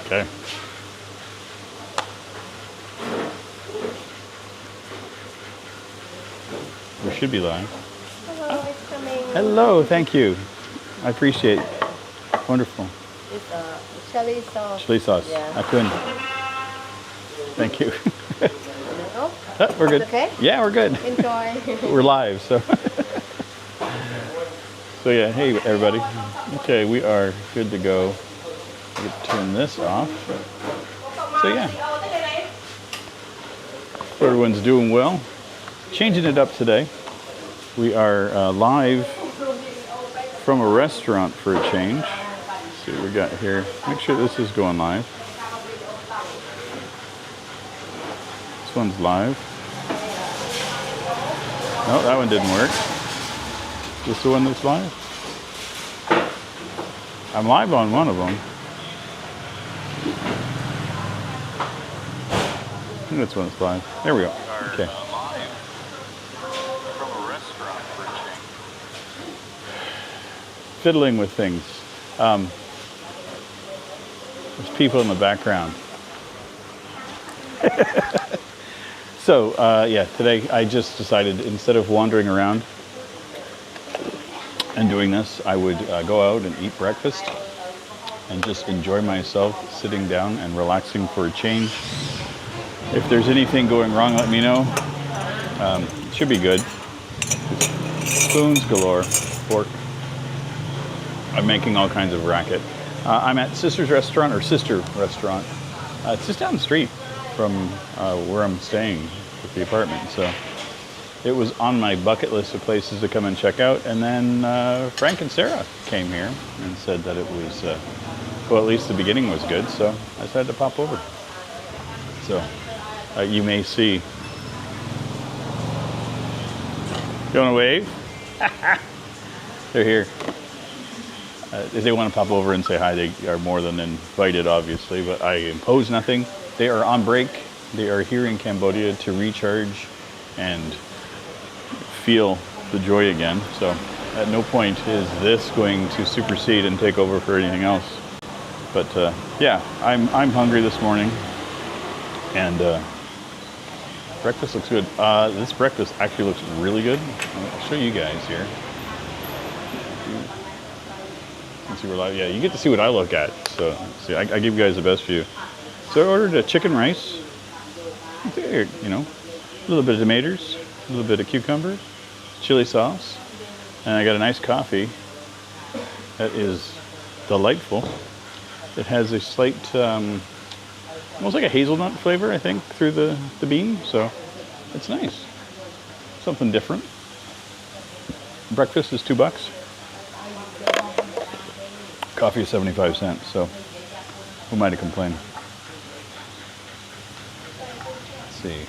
Okay. We should be live. Hello, it's coming. Hello, thank you. I appreciate it. Wonderful. It's chili sauce. Chili sauce. Yeah. Akun. Thank you. Oh, We're good. okay? Yeah, we're good. Enjoy. We're live, so. So yeah, hey everybody. Okay, we are good to go. I get to turn this off. So yeah. So everyone's doing well. Changing it up today. We are live from a restaurant for a change. Let's see what we got here. Make sure this is going live. This one's live. No, that one didn't work. Is this the one that's live? I'm live on one of them. I think that's one that's live. There we go. Okay. Fiddling with things. There's people in the background. So, yeah, today I just decided instead of wandering around and doing this, I would go out and eat breakfast and just enjoy myself sitting down and relaxing for a change. If there's anything going wrong, let me know. It should be good. Spoons galore, fork. I'm making all kinds of racket. I'm at Sister's Restaurant, or Sister Restaurant. It's just down the street from where I'm staying with the apartment. So it was on my bucket list of places to come and check out. And then Frank and Sarah came here and said that it was, well, at least the beginning was good. So I decided to pop over. So you may see. You want to wave? They're here. If they want to pop over and say hi, they are more than invited, obviously, but I impose nothing. They are on break. They are here in Cambodia to recharge and feel the joy again. So at no point is this going to supersede and take over for anything else. But yeah, I'm hungry this morning, and breakfast looks good. This breakfast actually looks really good. I'll show you guys here. Let's see, we're live. Yeah, you get to see what I look at. So, see, I give you guys the best view. So I ordered a chicken rice. You know, a little bit of tomatoes, a little bit of cucumbers, chili sauce, and I got a nice coffee that is delightful. It has a slight, almost like a hazelnut flavor, I think, through the bean. So it's nice. Something different. Breakfast is $2. Coffee is 75 cents, so who am I to complain? Let's see.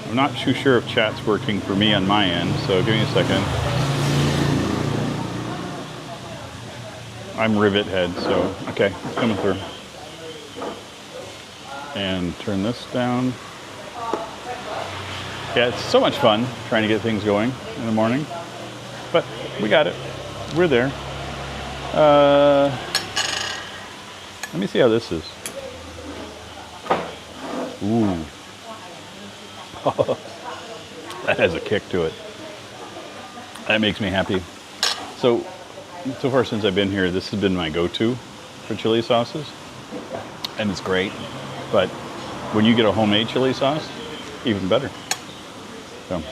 I'm not too sure if chat's working for me on my end, so give me a second. I'm rivet head, so okay, it's coming through. And turn this down. Yeah, it's so much fun trying to get things going in the morning, but we got it. We're there. Let me see how this is. Ooh. That has a kick to it. That makes me happy. So far since I've been here, this has been my go-to for chili sauces. And it's great. But when you get a homemade chili sauce, even better. So,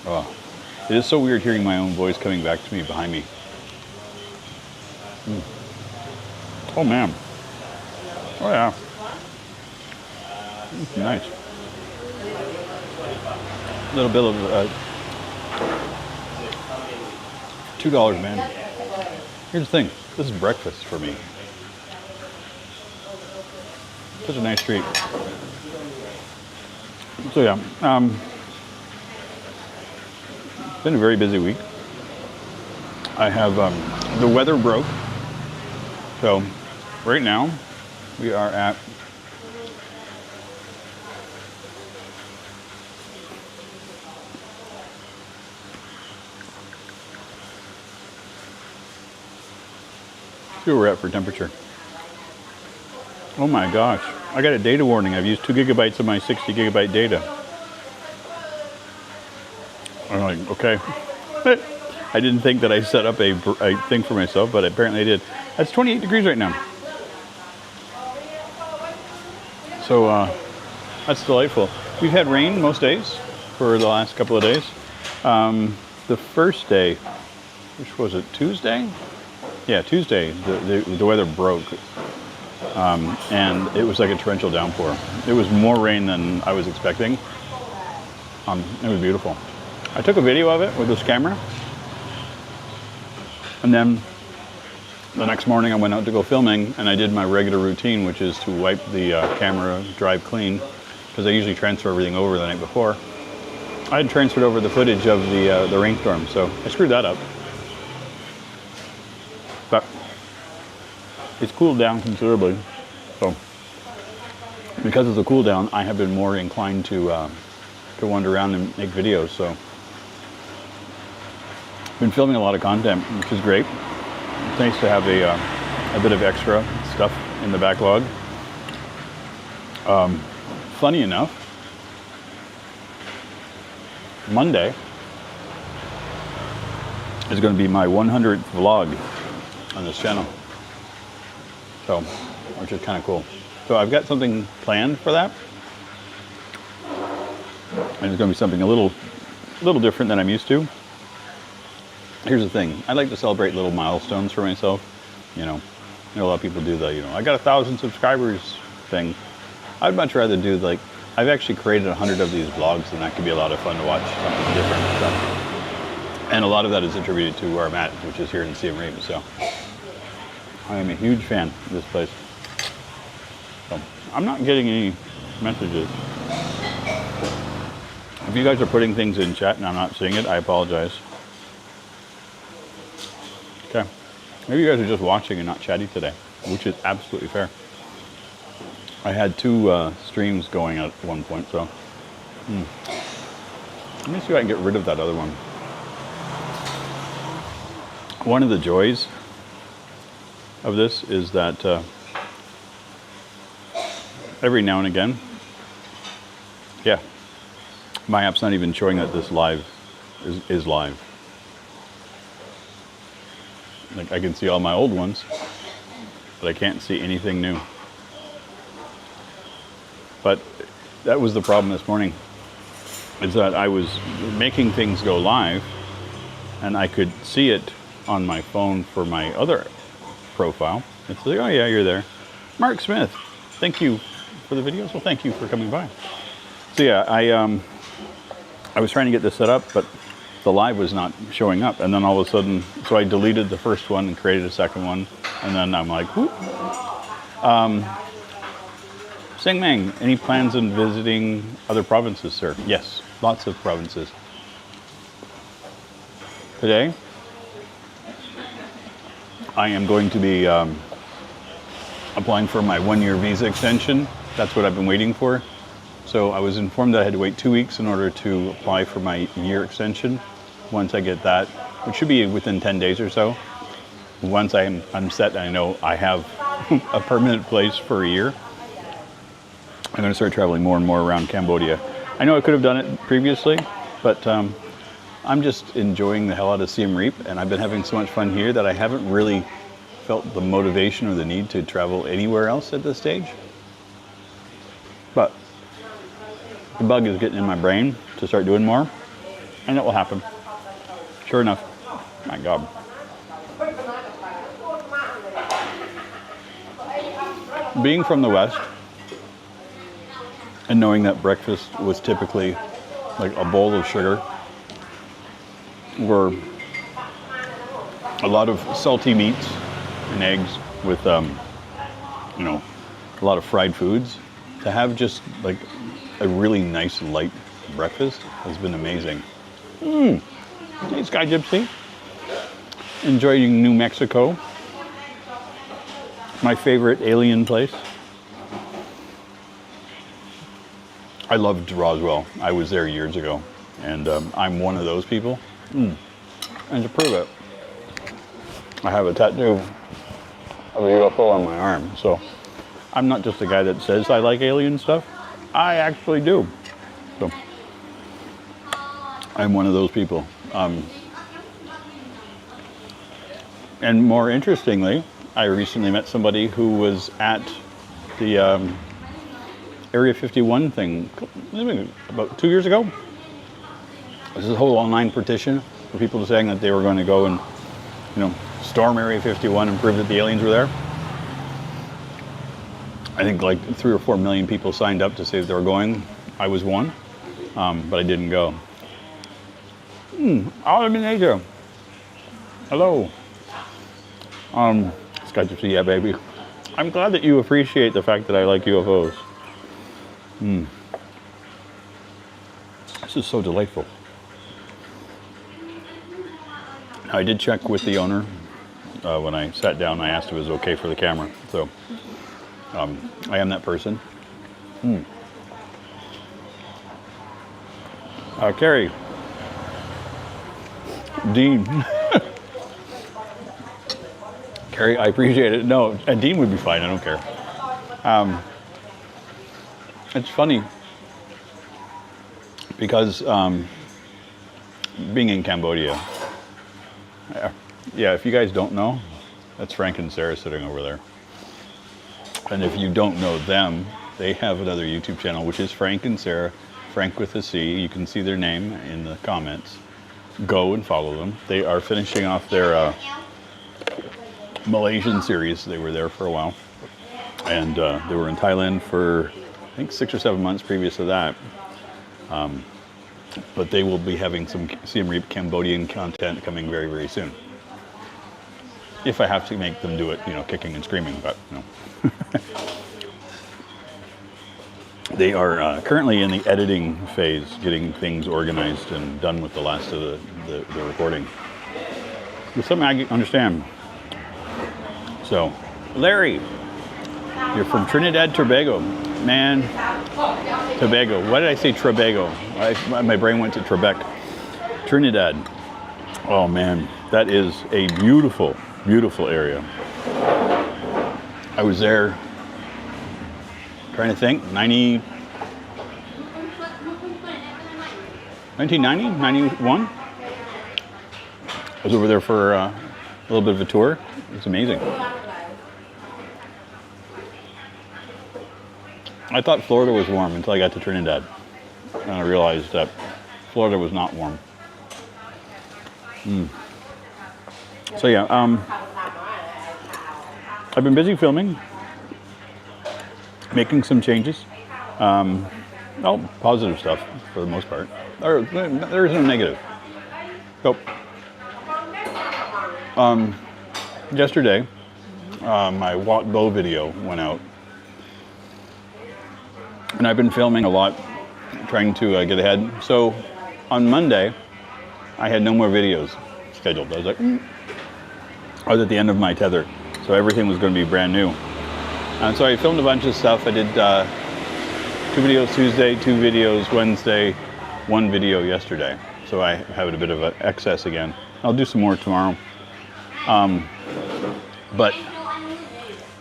oh. It is so weird hearing my own voice coming back to me behind me. Mm. Oh man. Oh yeah. Nice. A little bit of $2, man. Here's the thing. This is breakfast for me. Such a nice treat. So yeah, it's been a very busy week. I have the weather broke. So right now we are at see where we're at for temperature. Oh my gosh. I got a data warning. I've used 2 gigabytes of my 60 gigabyte data. I'm like, okay. I didn't think that I set up a thing for myself, but apparently I did. That's 28 degrees right now. So that's delightful. We've had rain most days for the last couple of days. The first day, which was it, Tuesday? Yeah, Tuesday, the weather broke. And it was like a torrential downpour. It was more rain than I was expecting. It was beautiful. I took a video of it with this camera. And then the next morning I went out to go filming, and I did my regular routine, which is to wipe the camera drive clean, because I usually transfer everything over the night before. I had transferred over the footage of the rainstorm, so I screwed that up. But it's cooled down considerably, so because of the cool down, I have been more inclined to wander around and make videos. So been filming a lot of content, which is great. It's nice to have a bit of extra stuff in the backlog. Funny enough, Monday is going to be my 100th vlog on this channel. So, which is kind of cool. So I've got something planned for that. And it's going to be something a little different than I'm used to. Here's the thing. I like to celebrate little milestones for myself. You know, a lot of people do the, I got 1,000 subscribers thing. I'd much rather do like, I've actually created 100 of these vlogs, and that could be a lot of fun to watch something different. So. And a lot of that is attributed to where I'm at, which is here in Siem Reap. So I am a huge fan of this place. So I'm not getting any messages. If you guys are putting things in chat and I'm not seeing it, I apologize. Okay. Maybe you guys are just watching and not chatting today, which is absolutely fair. I had 2 streams going at one point, so let me see if I can get rid of that other one. One of the joys of this is that every now and again, yeah, my app's not even showing that this live is live. Like, I can see all my old ones, but I can't see anything new. But that was the problem this morning, is that I was making things go live, and I could see it on my phone for my other profile. It's like, oh yeah, you're there. Mark Smith, thank you for the videos. Well, thank you for coming by. So yeah, I was trying to get this set up, but the live was not showing up. And then all of a sudden, so I deleted the first one and created a second one. And then I'm like, whoop. Sing Mang, any plans on visiting other provinces, sir? Yes, lots of provinces. Today, I am going to be applying for my 1-year visa extension. That's what I've been waiting for. So I was informed that I had to wait 2 weeks in order to apply for my year extension. Once I get that, which should be within 10 days or so, once I'm set and I know I have a permanent place for a year, I'm going to start traveling more and more around Cambodia. I know I could have done it previously, but I'm just enjoying the hell out of Siem Reap, and I've been having so much fun here that I haven't really felt the motivation or the need to travel anywhere else at this stage. But the bug is getting in my brain to start doing more, and it will happen. Sure enough. My God. Being from the West, and knowing that breakfast was typically like a bowl of sugar, or a lot of salty meats and eggs with, a lot of fried foods, to have just like a really nice light breakfast has been amazing. Hey, Sky Gypsy. Enjoying New Mexico. My favorite alien place. I loved Roswell. I was there years ago, and I'm one of those people. And to prove it, I have a tattoo of a UFO on my arm. So I'm not just a guy that says I like alien stuff. I actually do. So I'm one of those people. And more interestingly, I recently met somebody who was at the Area 51 thing about 2 years ago. This is a whole online petition for people saying that they were going to go and, storm Area 51 and prove that the aliens were there. I think like 3 or 4 million people signed up to say that they were going. I was one, but I didn't go. I'm in Asia. Hello. It's good to see you, baby. I'm glad that you appreciate the fact that I like UFOs. This is so delightful. I did check with the owner when I sat down. I asked if it was okay for the camera. So I am that person. Carrie. Dean. Carrie, I appreciate it. No, and Dean would be fine. I don't care. It's funny because being in Cambodia, yeah, if you guys don't know, that's Frank and Sarah sitting over there. And if you don't know them, they have another YouTube channel, which is Frank and Sarah, Frank with a C. You can see their name in the comments. Go and follow them. They are finishing off their Malaysian series. They were there for a while. And they were in Thailand for, I think, 6 or 7 months previous to that. But they will be having some Siem Reap Cambodian content coming very, very soon. If I have to make them do it, kicking and screaming, but They are currently in the editing phase, getting things organized and done with the last of the recording. It's something I understand. So, Larry, you're from Trinidad, Tobago. Man, Tobago. Why did I say Tobago? My brain went to Trebek. Trinidad. Oh man, that is a beautiful, beautiful area. I was there, trying to think, 1990, 91? I was over there for a little bit of a tour. It was amazing. I thought Florida was warm until I got to Trinidad. And I realized that Florida was not warm. So yeah, I've been busy filming, making some changes. Positive stuff for the most part. There is no negative. So, yesterday, my Watt Bow video went out. And I've been filming a lot, trying to get ahead. So on Monday, I had no more videos scheduled. I was like, I was at the end of my tether. So everything was going to be brand new. And so I filmed a bunch of stuff. I did 2 videos Tuesday, 2 videos Wednesday, 1 video yesterday. So I have a bit of an excess again. I'll do some more tomorrow. But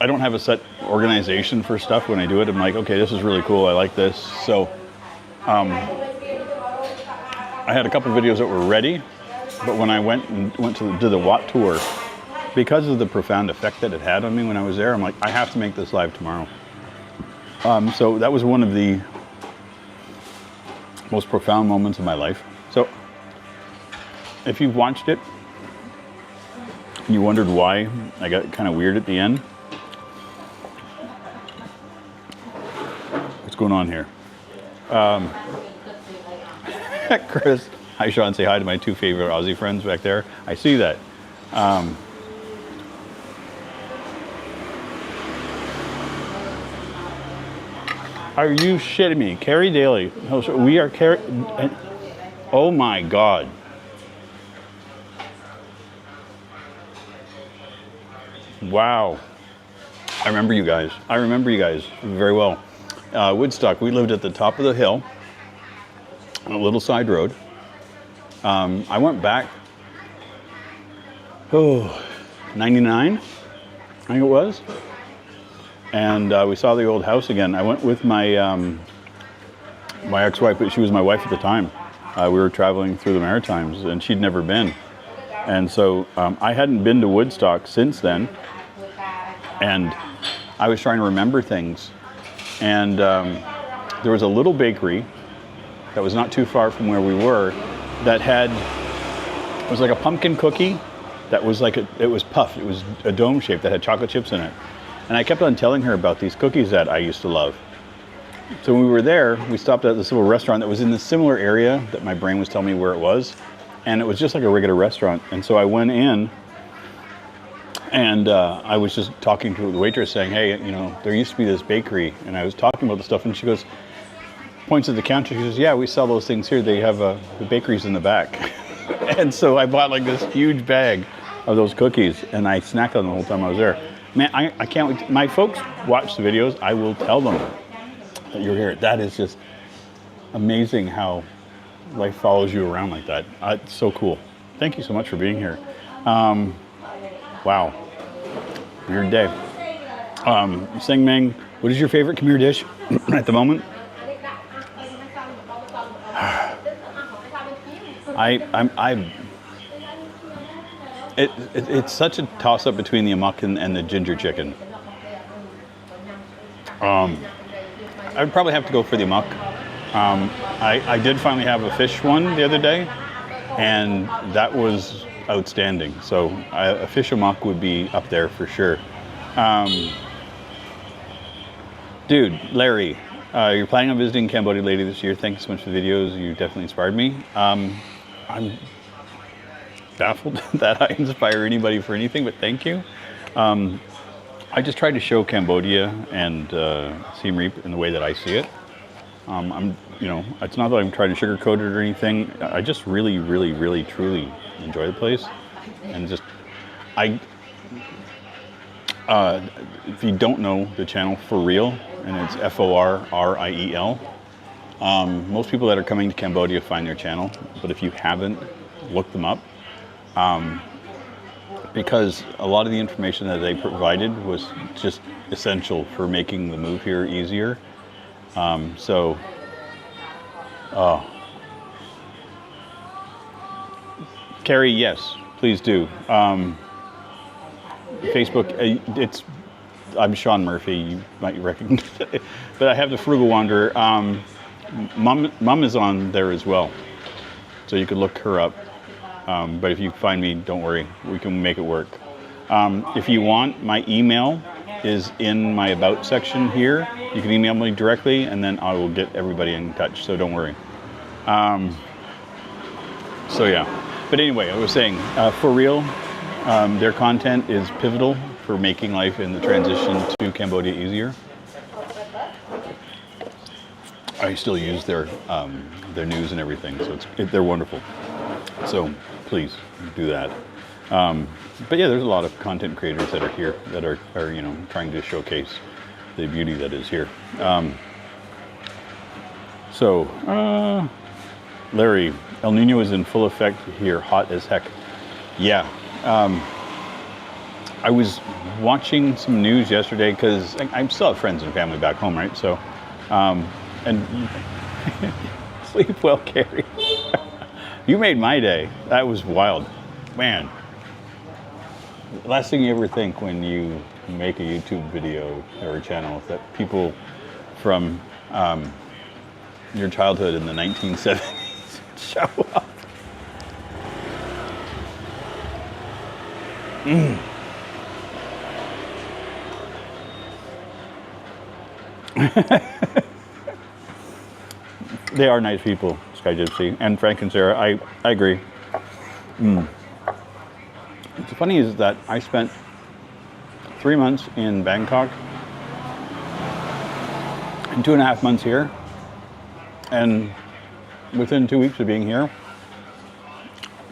I don't have a set organization for stuff when I do it. I'm like, okay, this is really cool. I like this. So I had a couple videos that were ready, but when I went to the Watt tour, because of the profound effect that it had on me when I was there, I'm like, I have to make this live tomorrow. So that was one of the most profound moments of my life. So if you've watched it and you wondered why I got kind of weird at the end, what's going on here? Chris, hi Sean, say hi to my 2 favorite Aussie friends back there. I see that. Are you shitting me? Carrie Daly. We are Carrie. Oh my God. Wow. I remember you guys. I remember you guys very well. Woodstock, we lived at the top of the hill on a little side road. I went back, 99, I think it was. and we saw the old house again. I went with my my ex-wife, but she was my wife at the time. We were traveling through the Maritimes, and she'd never been. And so I hadn't been to Woodstock since then, and I was trying to remember things. And there was a little bakery that was not too far from where we were that had, it was like a pumpkin cookie that was like, it was puffed. It was a dome shape that had chocolate chips in it. And I kept on telling her about these cookies that I used to love. So when we were there, we stopped at this little restaurant that was in the similar area that my brain was telling me where it was. And it was just like a regular restaurant. And so I went in, and I was just talking to the waitress saying, hey, you know, there used to be this bakery. And I was talking about the stuff, and she goes, points at the counter, she goes, yeah, we sell those things here. They have the bakeries in the back. And so I bought like this huge bag of those cookies, and I snacked on them the whole time I was there. Man, I can't wait. My folks watch the videos. I will tell them that you're here. That is just amazing how life follows you around like that. It's so cool. Thank you so much for being here. Wow. Weird day. Sing Ming, what is your favorite Khmer dish at the moment? It's such a toss-up between the amok and the ginger chicken. I would probably have to go for the amok. I did finally have a fish one the other day, and that was outstanding. So a fish amok would be up there for sure. Dude, Larry, you're planning on visiting Cambodia later this year. Thank you so much for the videos. You definitely inspired me. I'm baffled that I inspire anybody for anything, but thank you. I just tried to show Cambodia and Siem Reap in the way that I see it. You know, it's not that I'm trying to sugarcoat it or anything. I just really, really, really, truly enjoy the place, and just if you don't know the channel, For Real, and it's FORRIEL. Most people that are coming to Cambodia find their channel, but if you haven't, look them up. Because a lot of the information that they provided was just essential for making the move here easier. Carrie, yes, please do. Facebook, I'm Sean Murphy, you might recognize it, but I have the Frugal Wanderer. Mom is on there as well, so you could look her up. But if you find me, don't worry, we can make it work. If you want, my email is in my About section here. You can email me directly, and then I will get everybody in touch, so don't worry. So yeah, but anyway, I was saying, For Real, their content is pivotal for making life in the transition to Cambodia easier. I still use their news and everything, so they're wonderful. So please do that. But yeah, there's a lot of content creators that are here that are you know, trying to showcase the beauty that is here. Larry, El Nino is in full effect here, hot as heck. Yeah. I was watching some news yesterday because I still have friends and family back home, right? So, and sleep well, Carrie. You made my day. That was wild. Man. Last thing you ever think when you make a YouTube video or a channel is that people from your childhood in the 1970s show up. They are nice people, Sky Gypsy and Frank and Sarah. I agree. What's funny is that I spent 3 months in Bangkok and 2.5 months here, and within 2 weeks of being here,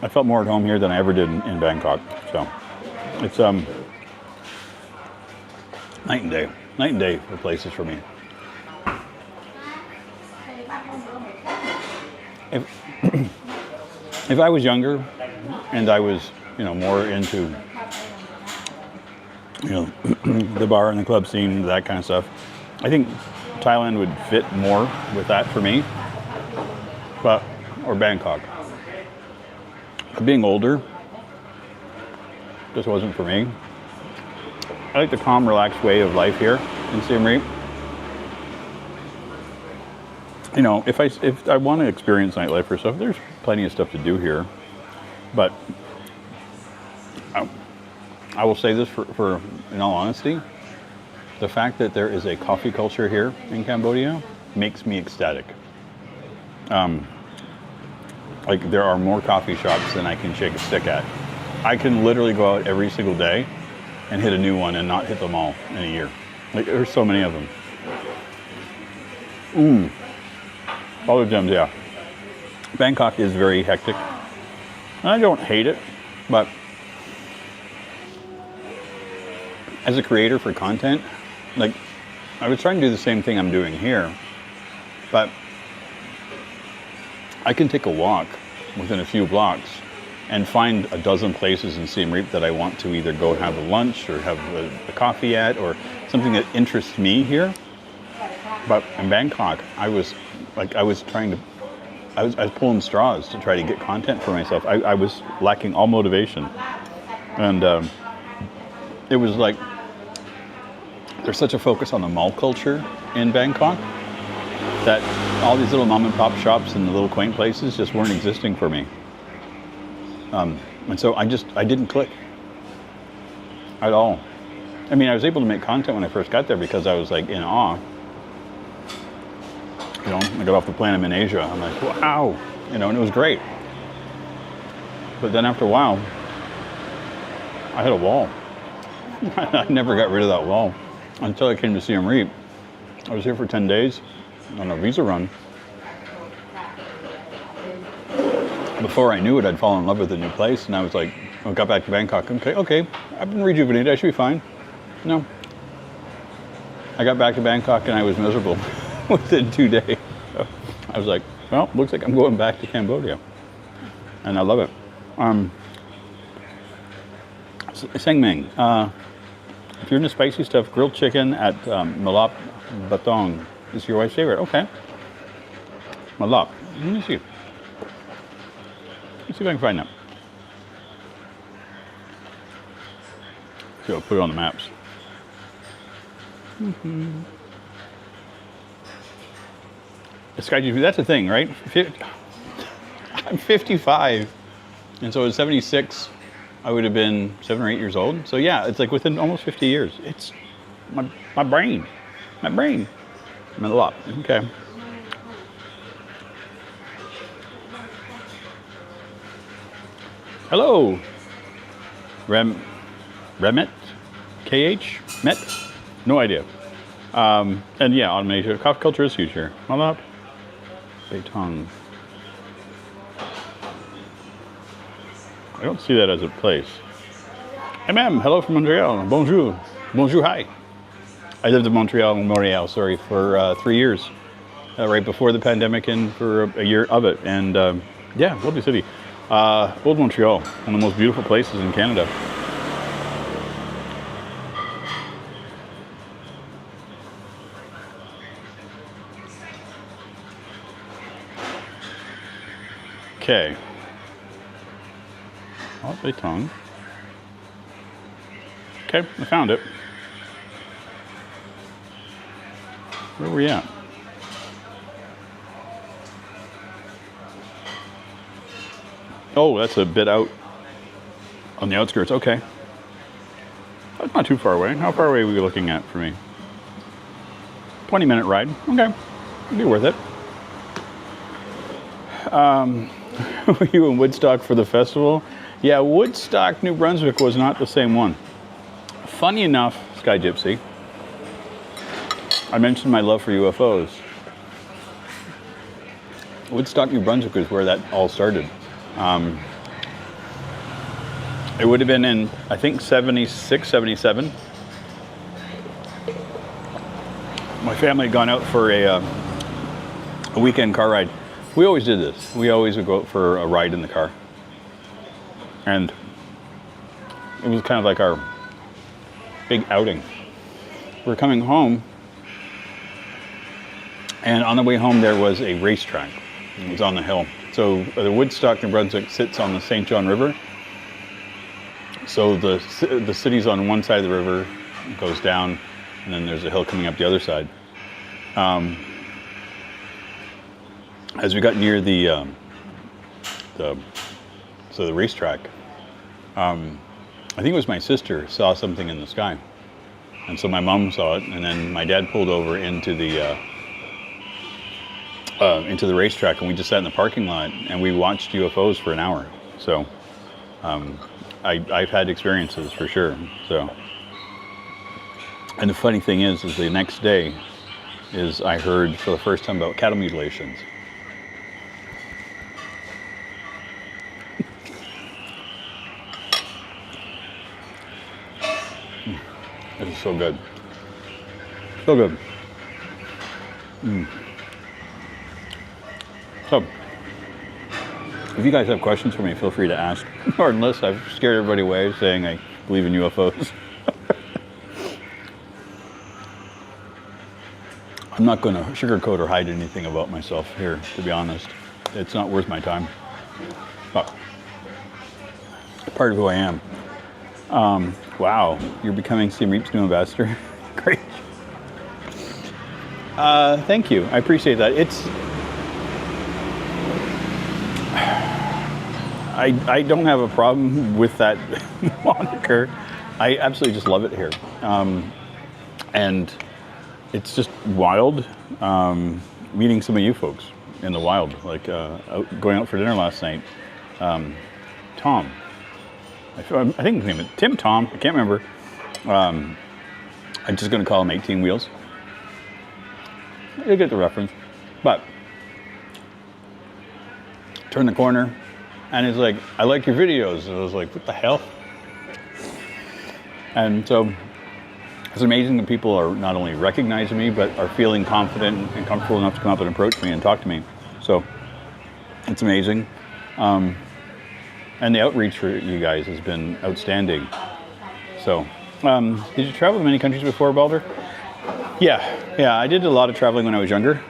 I felt more at home here than I ever did in Bangkok. So it's night and day for places for me. If I was younger and I was, you know, more into you know, the bar and the club scene, that kind of stuff. I think Thailand would fit more with that for me, or Bangkok. But being older just wasn't for me. I like the calm, relaxed way of life here in Siem Reap. You know, if I want to experience nightlife or stuff, there's plenty of stuff to do here. But I will say this for in all honesty, the fact that there is a coffee culture here in Cambodia makes me ecstatic. Like there are more coffee shops than I can shake a stick at. I can literally go out every single day and hit a new one and not hit them all in a year. Like there's so many of them. All the gems, yeah. Bangkok is very hectic. And I don't hate it, but as a creator for content, like I was trying to do the same thing I'm doing here, but I can take a walk within a few blocks and find a dozen places in Siem Reap that I want to either go have a lunch or have a coffee at, or something that interests me here. But in Bangkok, I was pulling straws to try to get content for myself. I was lacking all motivation. And it was like, there's such a focus on the mall culture in Bangkok that all these little mom and pop shops and the little quaint places just weren't existing for me. And so I didn't click at all. I mean, I was able to make content when I first got there because I was like in awe. You know, I got off the plane, I'm in Asia. I'm like, wow, you know, and it was great. But then after a while, I hit a wall. I never got rid of that wall until I came to Siem Reap. I was here for 10 days on a visa run. Before I knew it, I'd fallen in love with a new place, and I was like, I got back to Bangkok. Okay, I've been rejuvenated, I should be fine. No. I got back to Bangkok and I was miserable within 2 days. So I was like, well, looks like I'm going back to Cambodia. And I love it. Sengmeng, if you're into spicy stuff, grilled chicken at Malap Batong is your wife's favorite. Okay. Malap. Let me see. Let's see if I can find that. So I'll put it on the maps. That's the thing, right? I'm 55, and so at 76, I would have been 7 or 8 years old. So yeah, it's like within almost 50 years. It's my brain. I'm a lot. Okay. Hello, Remet, KH, Met, no idea. And yeah, automation, coffee culture is huge here. Malap, Betong. I don't see that as a place. MM, hello from Montreal. Bonjour, bonjour, hi. I lived in Montreal, sorry, for 3 years, right before the pandemic and for a year of it. And yeah, lovely city. Old Montreal, one of the most beautiful places in Canada. Okay. Oh, Betong. Okay, I found it. Where were we at? Oh, that's a bit out on the outskirts. Okay. That's not too far away. How far away are we looking at for me? 20-minute ride. Okay. It'd be worth it. Were you in Woodstock for the festival? Yeah, Woodstock, New Brunswick was not the same one. Funny enough, Sky Gypsy, I mentioned my love for UFOs. Woodstock, New Brunswick is where that all started. It would have been in, I think, 76, 77. My family had gone out for a weekend car ride. We always did this. We always would go out for a ride in the car. And it was kind of like our big outing. We're coming home, and on the way home there was a racetrack. It was on the hill. So the Woodstock, New Brunswick sits on the St. John River. So the city's on one side of the river, goes down, and then there's a hill coming up the other side. As we got near the racetrack, I think it was my sister saw something in the sky, and so my mom saw it, and then my dad pulled over into the racetrack, and we just sat in the parking lot and we watched UFOs for an hour. So I've had experiences for sure. So, and the funny thing is the next day is I heard for the first time about cattle mutilations. This is so good. So good. So, if you guys have questions for me, feel free to ask. Or unless I've scared everybody away saying I believe in UFOs. I'm not going to sugarcoat or hide anything about myself here, to be honest. It's not worth my time. But part of who I am. Wow, you're becoming Steam Reap's new ambassador. Great. Thank you. I appreciate that. I don't have a problem with that moniker. I absolutely just love it here. And it's just wild meeting some of you folks in the wild, like going out for dinner last night. Tom. I think his name is Tim Tom. I can't remember. I'm just going to call him 18 Wheels. You get the reference. But turn the corner, and he's like, I like your videos. And I was like, what the hell? And so it's amazing that people are not only recognizing me, but are feeling confident and comfortable enough to come up and approach me and talk to me. So it's amazing. And the outreach for you guys has been outstanding. So, did you travel to many countries before, Balder? Yeah, I did a lot of traveling when I was younger.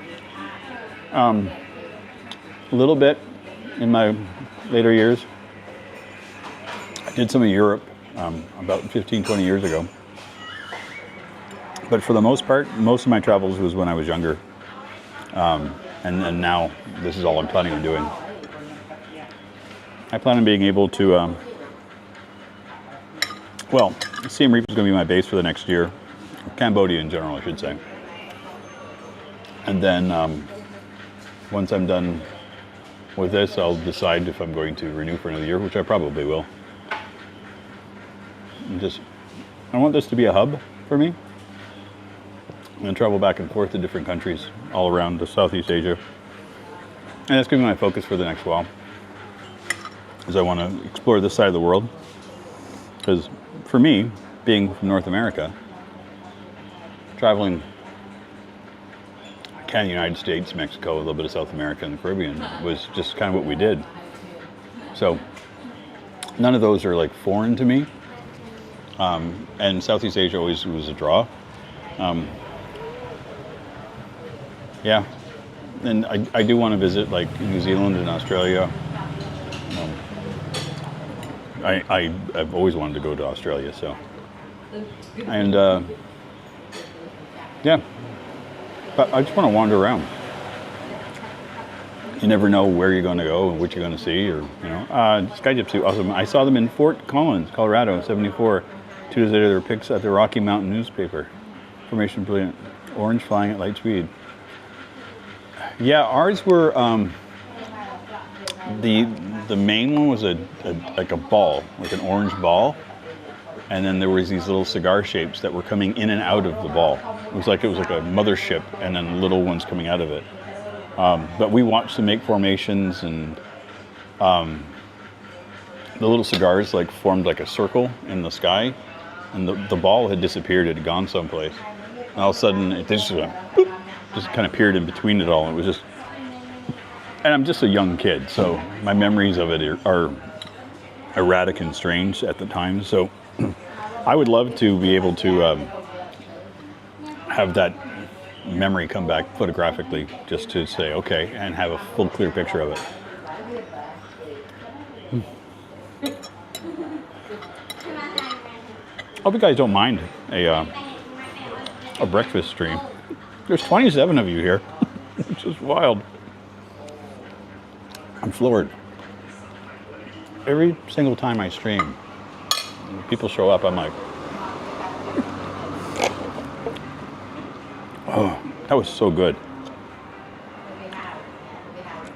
A little bit in my later years. I did some of Europe about 15, 20 years ago. But for the most part, most of my travels was when I was younger. And now this is all I'm planning on doing. I plan on being able to, Siem Reap is going to be my base for the next year. Cambodia in general, I should say. And then once I'm done with this, I'll decide if I'm going to renew for another year, which I probably will. I want this to be a hub for me. I'm going to travel back and forth to different countries all around the Southeast Asia. And that's going to be my focus for the next while. Because I want to explore this side of the world. Because for me, being from North America, traveling Canada, United States, Mexico, a little bit of South America and the Caribbean was just kind of what we did. So none of those are like foreign to me. And Southeast Asia always was a draw. Yeah. And I do want to visit like New Zealand and Australia. I've always wanted to go to Australia, so. And, yeah. But I just want to wander around. You never know where you're going to go and what you're going to see, or, Sky Gypsy, awesome. I saw them in Fort Collins, Colorado, in 74. 2 days later, there were pics at the Rocky Mountain newspaper. Formation brilliant. Orange flying at light speed. Yeah, ours were, the main one was like a ball, like an orange ball, and then there was these little cigar shapes that were coming in and out of the ball. It was like a mothership, and then little ones coming out of it. But we watched them make formations, and the little cigars like formed like a circle in the sky, and the ball had disappeared. It had gone someplace, and all of a sudden it just went, boop, just kind of appeared in between it all. It was just. And I'm just a young kid, so my memories of it are erratic and strange at the time. So I would love to be able to have that memory come back photographically, just to say okay and have a full clear picture of it. Hope you guys don't mind a breakfast stream. There's 27 of you here, which is wild. I'm floored. Every single time I stream, people show up, I'm like, oh, that was so good.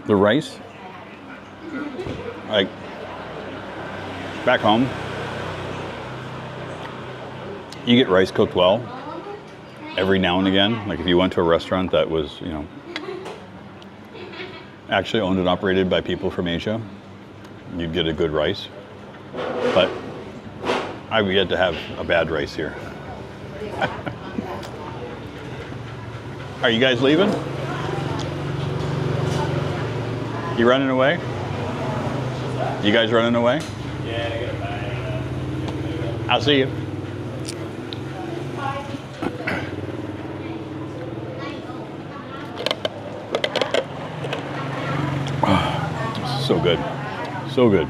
The rice, like, back home, you get rice cooked well every now and again. Like if you went to a restaurant that was, you know, actually owned and operated by people from Asia, you'd get a good rice. But I've yet to have a bad rice here. Are you guys leaving? You running away? You guys running away? Yeah, I gotta buy it. I'll see you. So good. So good.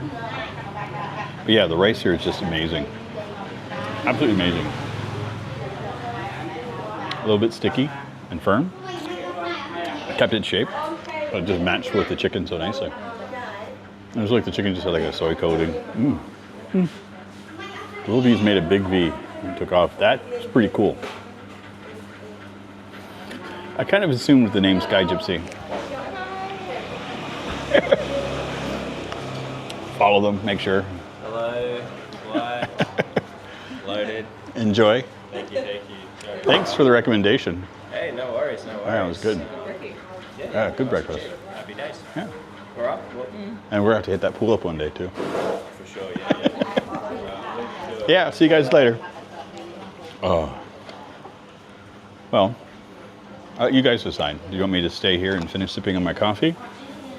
But yeah, the rice here is just amazing. Absolutely amazing. A little bit sticky and firm. Kept its shape, but it just matched with the chicken so nicely. It was like the chicken just had like a soy coating. Little V's made a big V and took off. That's pretty cool. I kind of assumed the name Sky Gypsy. Follow them, make sure. Hello, what? Loaded. Enjoy. Thank you, thank you. Sorry. Thanks for the recommendation. Hey, no worries, no worries. That was good. Yeah, good breakfast. Happy days. Yeah. We're up. Well, And we're going to have to hit that pool up one day too. for sure, yeah. Yeah, see you guys later. Oh. Well, you guys decide. Do you want me to stay here and finish sipping on my coffee?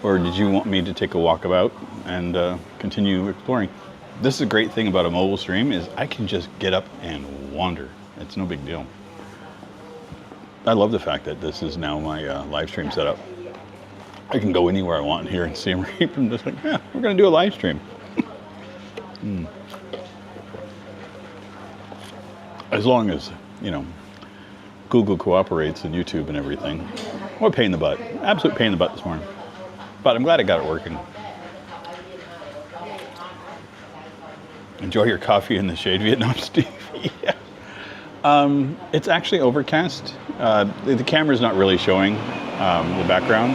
Or did you want me to take a walk about and continue exploring? This is a great thing about a mobile stream is I can just get up and wander. It's no big deal. I love the fact that this is now my live stream setup. I can go anywhere I want here and see them. I'm just like, yeah, we're going to do a live stream. As long as, you know, Google cooperates and YouTube and everything. What a pain in the butt. Absolute pain in the butt this morning. But I'm glad I got it working. Enjoy your coffee in the shade, Vietnam, Steve. Yeah. It's actually overcast. The camera's not really showing the background.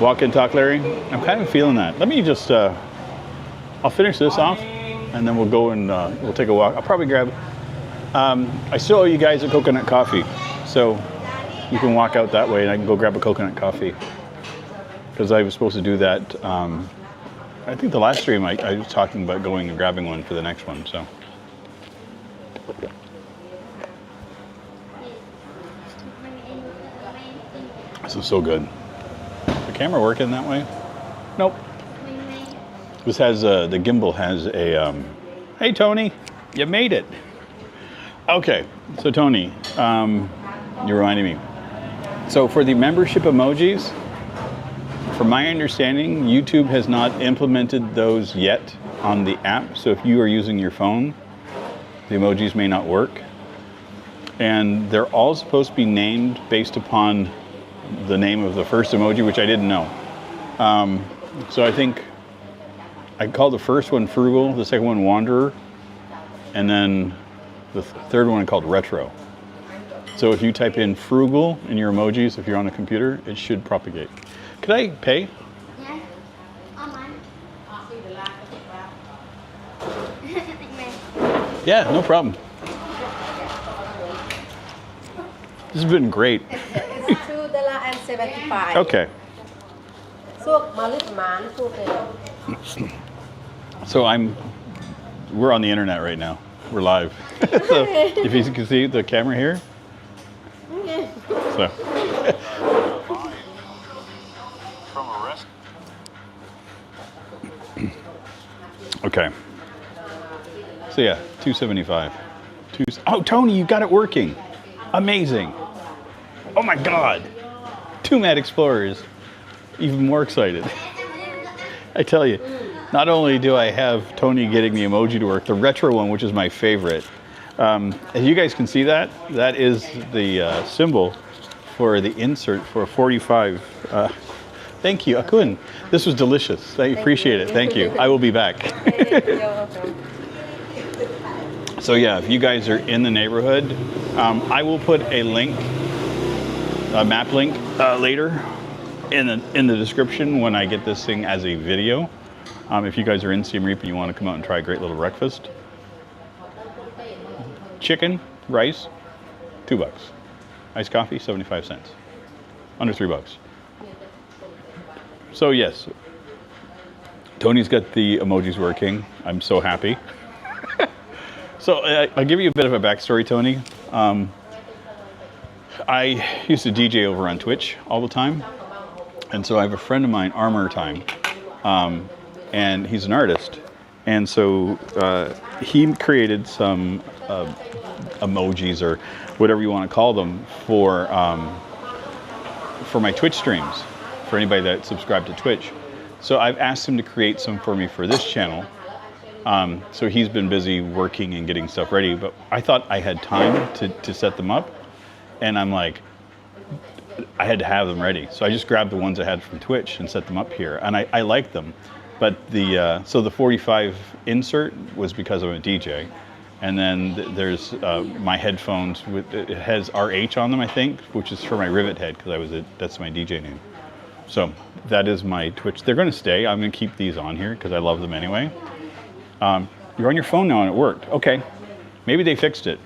Walk and talk, Larry. I'm kind of feeling that. Let me just, I'll finish this off and then we'll go and we'll take a walk. I'll probably grab, I still owe you guys a coconut coffee. So you can walk out that way and I can go grab a coconut coffee. Because I was supposed to do that. I think the last stream I was talking about going and grabbing one for the next one. So. This is so good. Is the camera working that way? Nope. This has the gimbal has a. Hey Tony, you made it. Okay, so Tony, you reminded me. So for the membership emojis. From my understanding, YouTube has not implemented those yet on the app. So if you are using your phone, the emojis may not work. And they're all supposed to be named based upon the name of the first emoji, which I didn't know. So I think I called the first one Frugal, the second one Wanderer, and then the third one I called Retro. So if you type in Frugal in your emojis, if you're on a computer, it should propagate. Could I pay? Yeah. Online. Yeah, no problem. This has been great. It's $2.75. Okay. So we're on the internet right now. We're live. So if you can see the camera here. So. Okay. So So yeah, 275. Oh, Tony, you got it working. Amazing. Oh my God. 2 Mad Explorers. Even more excited. I tell you, not only do I have Tony getting the emoji to work, the retro one, which is my favorite. As you guys can see that is the symbol for the insert for 45. Thank you, Akun. This was delicious. I appreciate it. Thank you. I will be back. You're welcome. So yeah, if you guys are in the neighborhood, I will put a link, a map link later in the description when I get this thing as a video. If you guys are in Siem Reap and you want to come out and try a great little breakfast. Chicken, rice, $2. Iced coffee, 75 cents. Under $3. So yes, Tony's got the emojis working. I'm so happy. So I'll give you a bit of a backstory, Tony. I used to DJ over on Twitch all the time. And so I have a friend of mine, Armor Time, and he's an artist. And so he created some emojis or whatever you want to call them for my Twitch streams, for anybody that subscribed to Twitch. So I've asked him to create some for me for this channel. So he's been busy working and getting stuff ready, but I thought I had time to set them up. And I'm like, I had to have them ready. So I just grabbed the ones I had from Twitch and set them up here. And I like them. But so the 45 insert was because I'm a DJ. And then there's my headphones, it has RH on them, I think, which is for my rivet head, because that's my DJ name. So that is my Twitch. They're going to stay. I'm going to keep these on here because I love them anyway. You're on your phone now and it worked. Okay, maybe they fixed it.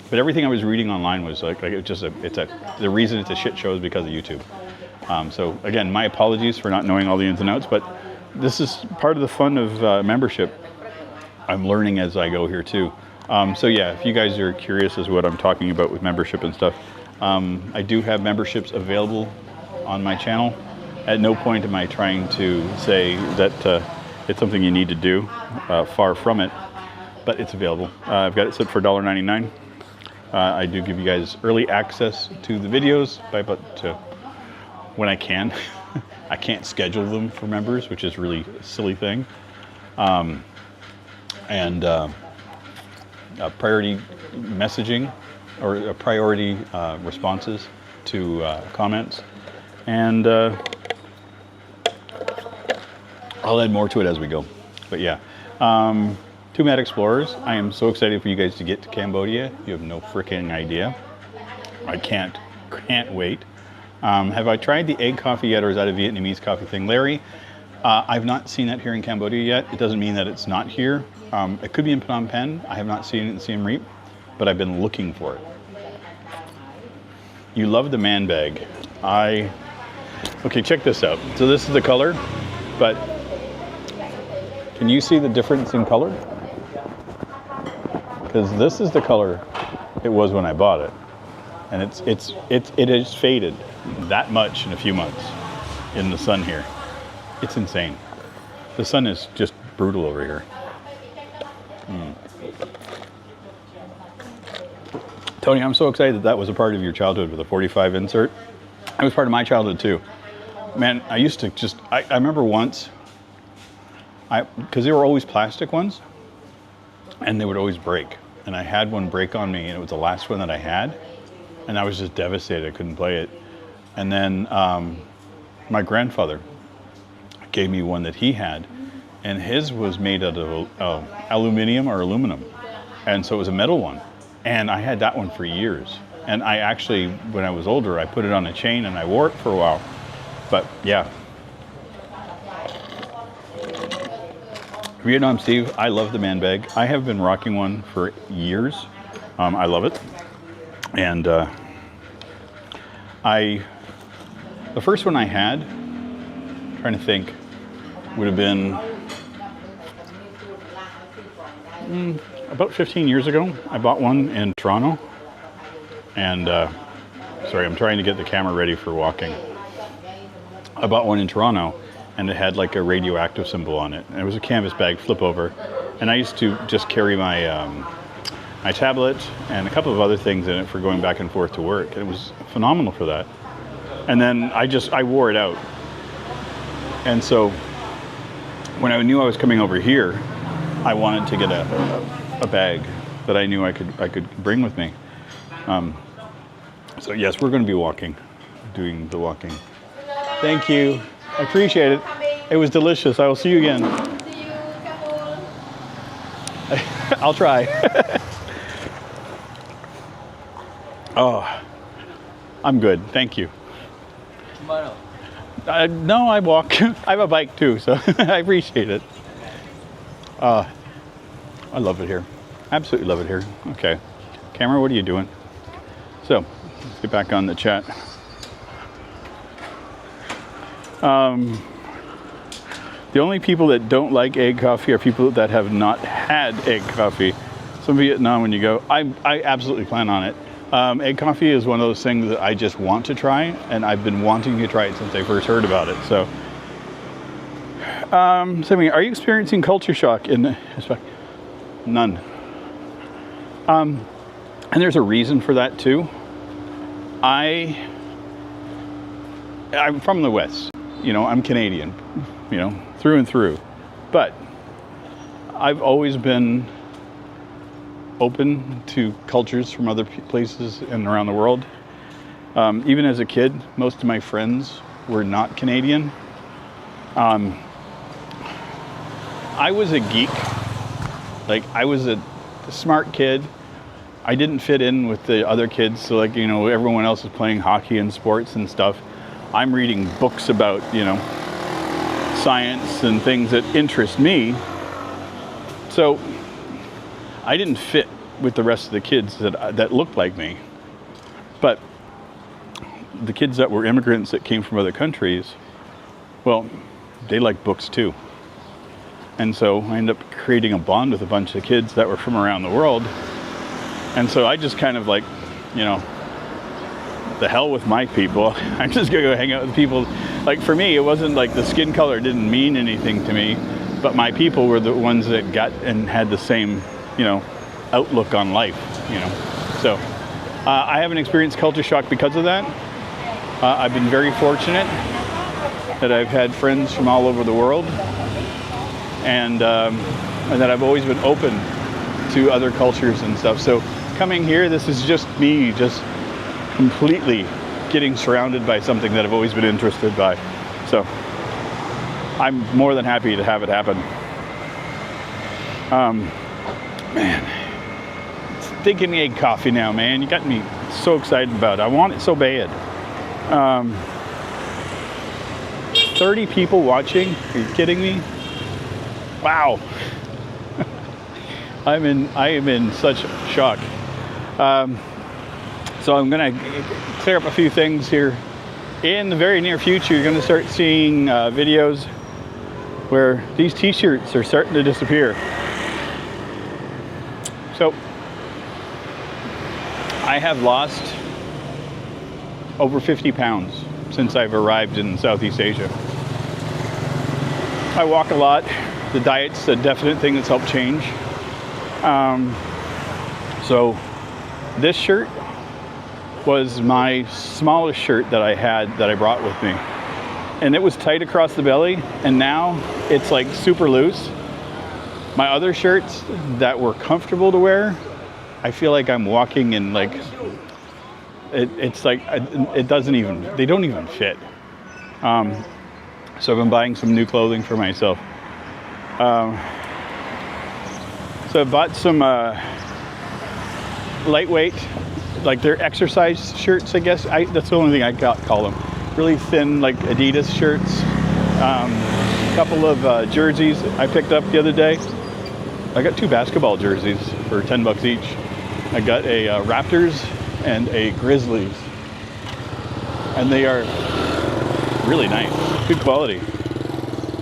But everything I was reading online was like it's just the reason it's a shit show is because of YouTube. So again, my apologies for not knowing all the ins and outs, but this is part of the fun of membership. I'm learning as I go here too. So yeah, if you guys are curious as to what I'm talking about with membership and stuff, I do have memberships available on my channel. At no point am I trying to say that it's something you need to do, far from it, but it's available. I've got it set for $1.99. I do give you guys early access to the videos, but when I can. I can't schedule them for members, which is really a silly thing. Priority messaging or priority responses to comments. And I'll add more to it as we go. But yeah. 2 Mad Explorers. I am so excited for you guys to get to Cambodia. You have no freaking idea. I can't wait. Have I tried the egg coffee yet, or is that a Vietnamese coffee thing? Larry, I've not seen that here in Cambodia yet. It doesn't mean that it's not here. It could be in Phnom Penh. I have not seen it in Siem Reap, but I've been looking for it. You love the man bag. Okay, check this out. So this is the color, but can you see the difference in color? Because this is the color it was when I bought it. And it has faded that much in a few months in the sun here. It's insane. The sun is just brutal over here. Tony, I'm so excited that was a part of your childhood with a 45 insert. It was part of my childhood too. Man, I used to I remember once, because they were always plastic ones, and they would always break. And I had one break on me, and it was the last one that I had. And I was just devastated. I couldn't play it. And then my grandfather gave me one that he had, and his was made out of aluminum or aluminum. And so it was a metal one. And I had that one for years. And I actually, when I was older, I put it on a chain and I wore it for a while. But yeah. Vietnam Steve, I love the man bag. I have been rocking one for years. I love it. And the first one I had, I'm trying to think, would have been about 15 years ago. I bought one in Toronto. And sorry, I'm trying to get the camera ready for walking. I bought one in Toronto, and it had like a radioactive symbol on it. And it was a canvas bag, flip over. And I used to just carry my my tablet and a couple of other things in it for going back and forth to work. It was phenomenal for that. And then I wore it out. And so when I knew I was coming over here, I wanted to get a bag that I knew I could bring with me. So yes, we're going to be doing the walking. Thank you. I appreciate it. It was delicious. I will see you again. See you, careful. I'll try. Oh, I'm good. Thank you. Tomorrow. No, I walk. I have a bike too, so I appreciate it. I love it here. Absolutely love it here. Okay. Camera, what are you doing? So, let's get back on the chat. The only people that don't like egg coffee are people that have not had egg coffee. So Vietnam, when you go, I absolutely plan on it. Egg coffee is one of those things that I just want to try, and I've been wanting to try it since I first heard about it. So, Sammy, are you experiencing culture shock in None. And there's a reason for that too. I'm from the West. You know, I'm Canadian, you know, through and through. But I've always been open to cultures from other places and around the world. Even as a kid, most of my friends were not Canadian. I was a geek. Like, I was a smart kid. I didn't fit in with the other kids. So, like, you know, everyone else is playing hockey and sports and stuff. I'm reading books about, you know, science and things that interest me. So I didn't fit with the rest of the kids that looked like me. But the kids that were immigrants that came from other countries, well, they liked books too. And so I ended up creating a bond with a bunch of kids that were from around the world. And so I just kind of like, you know, the hell with my people. I'm just gonna go hang out with people. Like, for me, it wasn't like the skin color didn't mean anything to me, but my people were the ones that got and had the same, you know, outlook on life, you know. So I haven't experienced culture shock because of that. I've been very fortunate that I've had friends from all over the world, and that I've always been open to other cultures and stuff. So coming here, this is just me just completely getting surrounded by something that I've always been interested by. So I'm more than happy to have it happen. Man, thinking egg coffee now, man. You got me so excited about it. I want it so bad. 30 people watching? Are you kidding me? Wow. I am in such shock. So I'm gonna clear up a few things here. In the very near future, you're gonna start seeing videos where these t-shirts are starting to disappear. So I have lost over 50 pounds since I've arrived in Southeast Asia. I walk a lot. The diet's a definite thing that's helped change. So this shirt was my smallest shirt that I had that I brought with me. And it was tight across the belly, and now it's like super loose. My other shirts that were comfortable to wear, I feel like I'm walking in like, it's like, it doesn't even, they don't even fit. So I've been buying some new clothing for myself. So I bought some lightweight, like they're exercise shirts, I guess. That's the only thing I call them. Really thin, like Adidas shirts. A couple of jerseys I picked up the other day. I got 2 basketball jerseys for $10 each. I got a Raptors and a Grizzlies. And they are really nice, good quality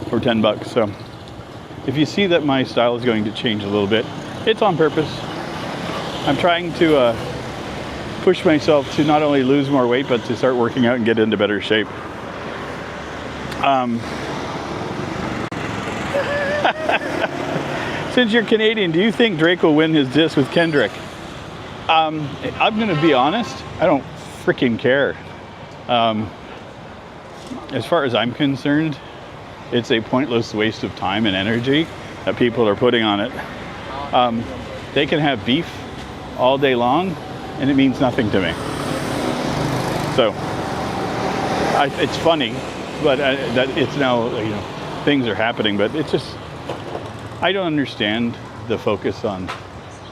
for $10. So if you see that my style is going to change a little bit, it's on purpose. I'm trying to push myself to not only lose more weight, but to start working out and get into better shape. Since you're Canadian, do you think Drake will win his diss with Kendrick? I'm gonna be honest, I don't freaking care. As far as I'm concerned, it's a pointless waste of time and energy that people are putting on it. They can have beef all day long, and it means nothing to me. So, it's funny, but that it's now, things are happening, but it's just, I don't understand the focus on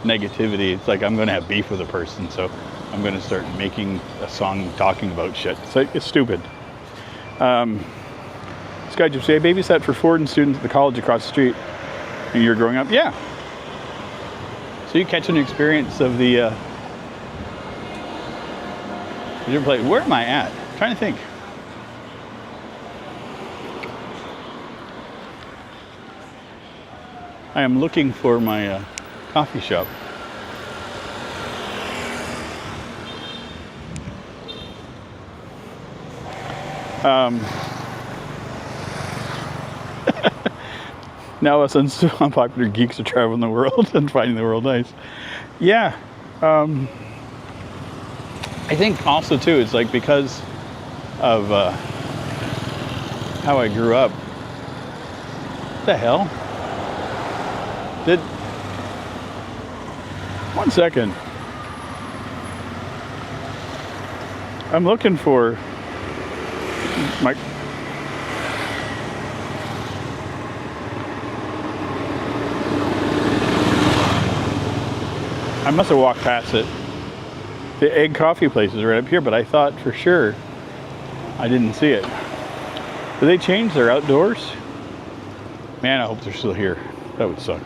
negativity. It's like I'm going to have beef with a person, so I'm going to start making a song talking about shit. It's stupid. This guy just say, I babysat for foreign students at the college across the street. And you're growing up? Yeah. So you catch an experience of the, where am I at? I'm trying to think. I am looking for my coffee shop. Now us unpopular geeks are traveling the world and finding the world nice. Yeah. I think also too, it's like because of how I grew up. What the hell? One second. I'm looking for my... I must have walked past it. The egg coffee place is right up here, but I thought for sure I didn't see it. Did they change their outdoors? Man, I hope they're still here. That would suck.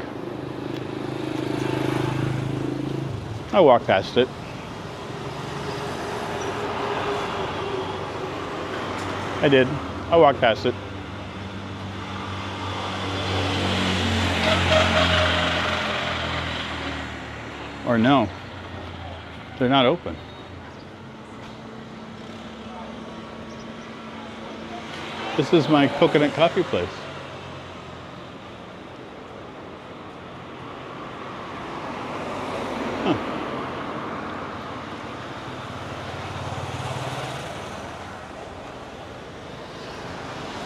I walked past it. I did. I walked past it. Or no, they're not open. This is my coconut coffee place. Huh.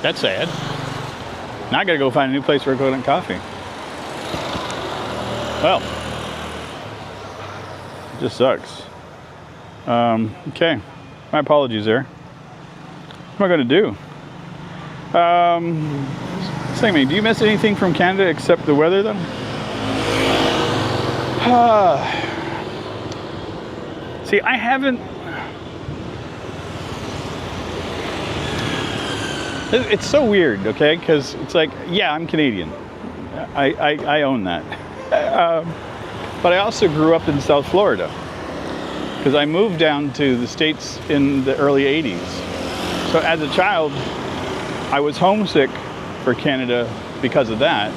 That's sad. Now I gotta go find a new place for coconut coffee. Well. Just sucks. Okay, my apologies there. What am I going to do? Say me, do you miss anything from Canada except the weather, though? See, I haven't. It's so weird, okay? Because it's like, yeah, I'm Canadian. I own that. But I also grew up in South Florida because I moved down to the States in the early 80s. So as a child, I was homesick for Canada because of that.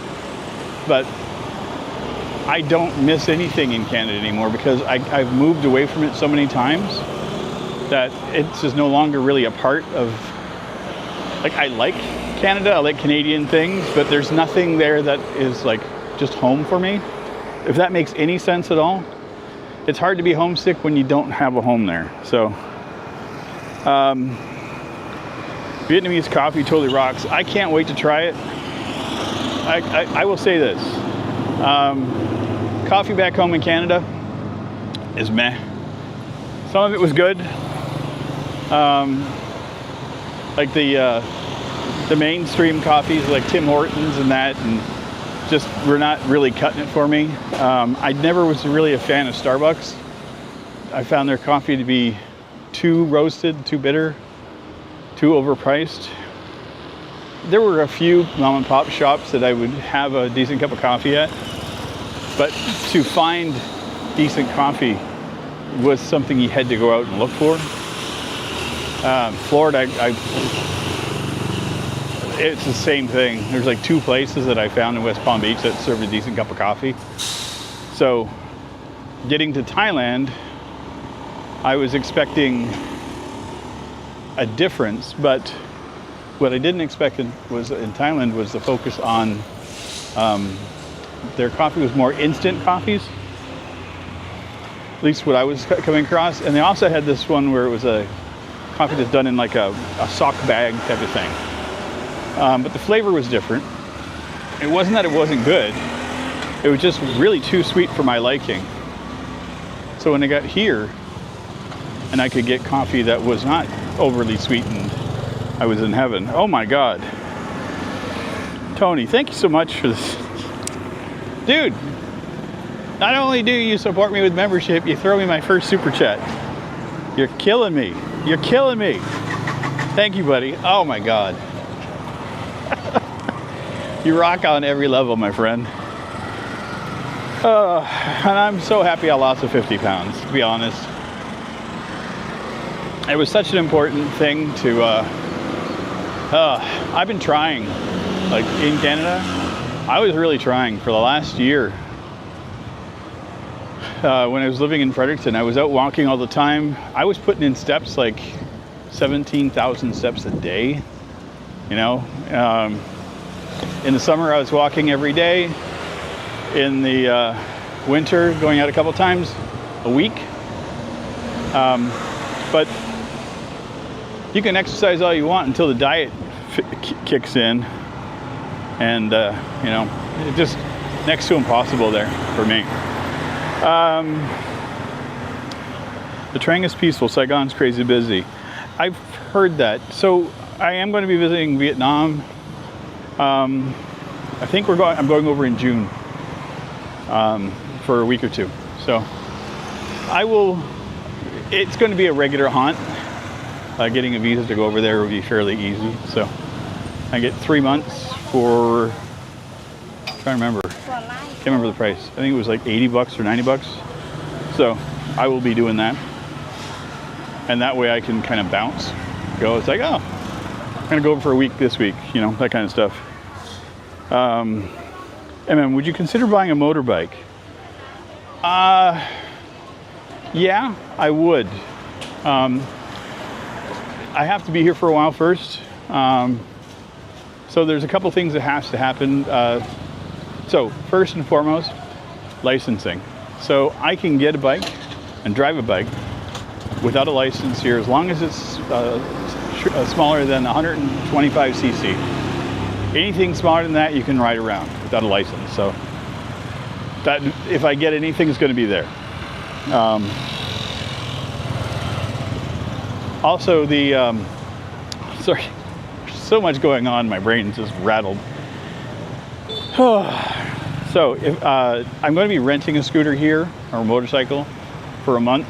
But I don't miss anything in Canada anymore because I've moved away from it so many times that it's just no longer really a part of, like, I like Canada, I like Canadian things, but there's nothing there that is like just home for me. If that makes any sense at all. It's hard to be homesick when you don't have a home there. So, Vietnamese coffee totally rocks. I can't wait to try it. I will say this. Coffee back home in Canada is meh. Some of it was good. Like the mainstream coffees like Tim Hortons and that, and just were not really cutting it for me. I never was really a fan of Starbucks. I found their coffee to be too roasted, too bitter, too overpriced. There were a few mom and pop shops that I would have a decent cup of coffee at, but to find decent coffee was something you had to go out and look for. Florida, it's the same thing. There's like 2 places that I found in West Palm Beach that served a decent cup of coffee. So getting to Thailand, I was expecting a difference, but what I didn't expect was in Thailand was the focus on their coffee was more instant coffees. At least what I was coming across. And they also had this one where it was a coffee that's done in like a sock bag type of thing. But the flavor was different. It wasn't that it wasn't good. It was just really too sweet for my liking. So when I got here and I could get coffee that was not overly sweetened, I was in heaven. Oh my God. Tony, thank you so much for this. Dude, not only do you support me with membership, you throw me my first super chat. You're killing me. You're killing me. Thank you, buddy. Oh my God. You rock on every level, my friend. And I'm so happy I lost the 50 pounds, to be honest. It was such an important thing to, I've been trying, like in Canada, I was really trying for the last year. When I was living in Fredericton, I was out walking all the time. I was putting in steps like 17,000 steps a day, you know. In the summer, I was walking every day. In the winter, going out a couple times a week. But you can exercise all you want until the diet kicks in. And, you know, it's just next to impossible there for me. The Trang is peaceful, Saigon's crazy busy. I've heard that. So I am going to be visiting Vietnam. I think I'm going over in June for a week or two. So it's going to be a regular haunt. Getting a visa to go over there will be fairly easy. So I get 3 months for, I'm trying to remember. Can't remember the price. I think it was like 80 bucks or 90 bucks. So I will be doing that. And that way I can kind of bounce. It's like, oh, I'm gonna go over for a week this week, you know, that kind of stuff. MM, would you consider buying a motorbike? Yeah, I would. I have to be here for a while first. So there's a couple things that has to happen. So first and foremost, licensing. So I can get a bike and drive a bike without a license here as long as it's smaller than 125 cc. Anything smaller than that, you can ride around without a license. So that if I get anything, it's going to be there. Also, sorry, there's so much going on. My brain's just rattled. So if I'm going to be renting a scooter here or a motorcycle for a month,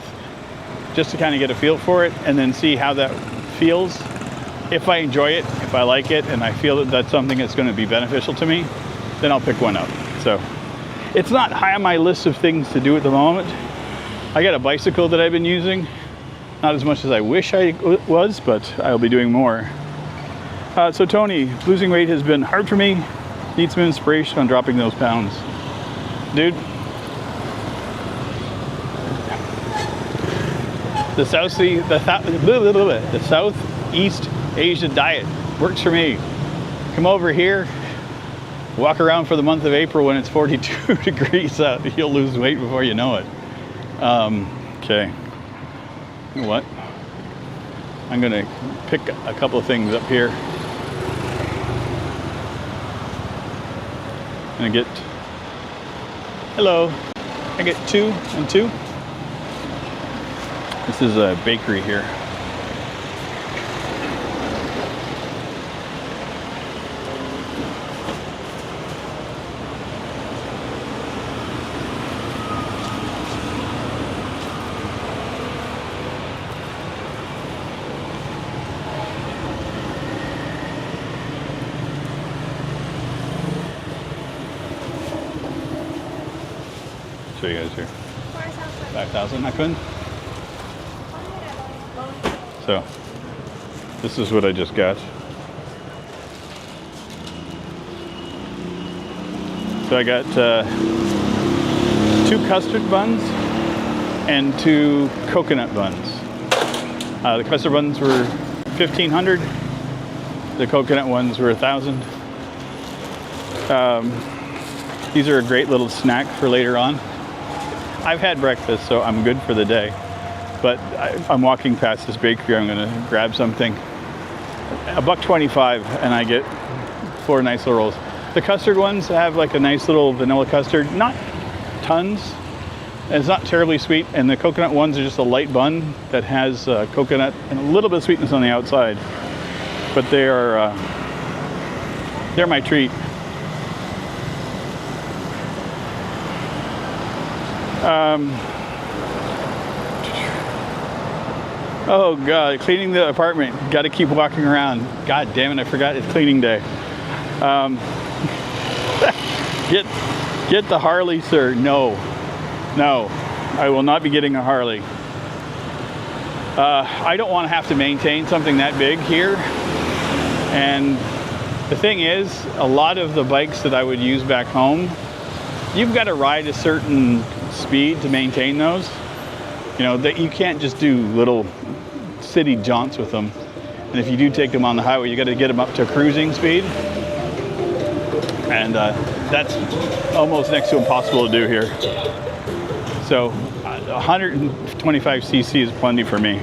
just to kind of get a feel for it and then see how that feels. If I enjoy it, if I like it, and I feel that that's something that's going to be beneficial to me, then I'll pick one up. So it's not high on my list of things to do at the moment. I got a bicycle that I've been using, not as much as I wish I was, but I'll be doing more. So Tony, losing weight has been hard for me. Need some inspiration on dropping those pounds. Dude, the Southeast Asia diet works for me. Come over here, walk around for the month of April when it's 42 degrees out. You'll lose weight before you know it. Okay. You know what? I'm gonna pick a couple of things up here. I'm gonna get, hello. I get 2 and 2. This is a bakery here. Show you guys here. 5,000, I couldn't. So, this is what I just got. So I got 2 custard buns and 2 coconut buns. The custard buns were 1,500. The coconut ones were 1,000. These are a great little snack for later on. I've had breakfast, so I'm good for the day. But I'm walking past this bakery. I'm going to grab something. $1.25, and I get 4 nice little rolls. The custard ones have like a nice little vanilla custard, not tons. And it's not terribly sweet. And the coconut ones are just a light bun that has coconut and a little bit of sweetness on the outside. But they're my treat. Oh God, cleaning the apartment. Got to keep walking around. God damn it, I forgot it's cleaning day. Get the Harley, sir. No, I will not be getting a Harley. I don't want to have to maintain something that big here. And the thing is, a lot of the bikes that I would use back home, you've got to ride a certain speed to maintain those. You know, that you can't just do little city jaunts with them. And if you do take them on the highway, you got to get them up to cruising speed. And that's almost next to impossible to do here. So 125 cc is plenty for me.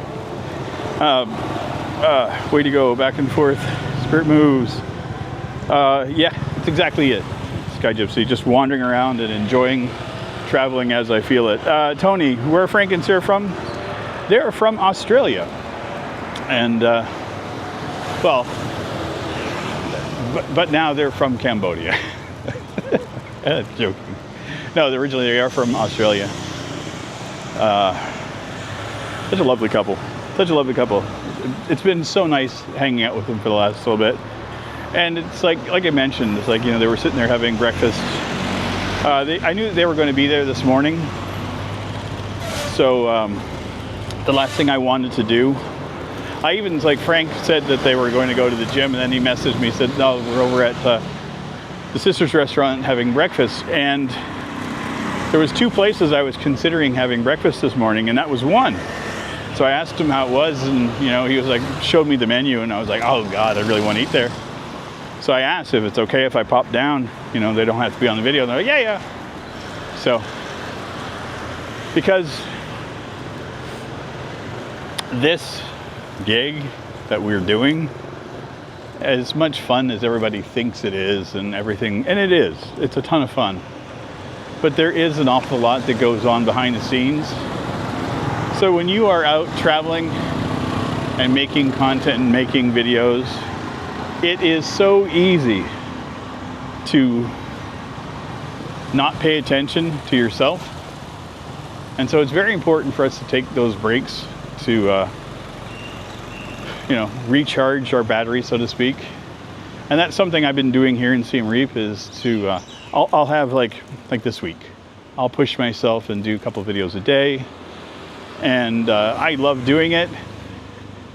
Way to go, back and forth. Spirit moves. Yeah, that's exactly it. Sky Gypsy, just wandering around and enjoying traveling as I feel it. Tony, where are Frank and Sarah from? They're from Australia. And, well, but now they're from Cambodia. Joking. No, originally they are from Australia. Such a lovely couple. Such a lovely couple. It's been so nice hanging out with them for the last little bit. And it's like I mentioned, it's like, you know, they were sitting there having breakfast. I knew they were going to be there this morning. So the last thing I wanted to do, I even, like Frank said that they were going to go to the gym, and then he messaged me, said, no, we're over at the sister's restaurant having breakfast. And there was 2 places I was considering having breakfast this morning, and that was one. So I asked him how it was, and you know, he was like, showed me the menu, and I was like, oh God, I really want to eat there. So I asked if it's okay if I pop down, you know, they don't have to be on the video. And they're like, yeah. So, because this gig that we're doing, as much fun as everybody thinks it is and everything, and it is, it's a ton of fun. But there is an awful lot that goes on behind the scenes. So when you are out traveling and making content and making videos, it is so easy to not pay attention to yourself. And so it's very important for us to take those breaks to, you know, recharge our battery, so to speak. And that's something I've been doing here in Siem Reap is to, I'll have like this week, I'll push myself and do a couple videos a day. And I love doing it.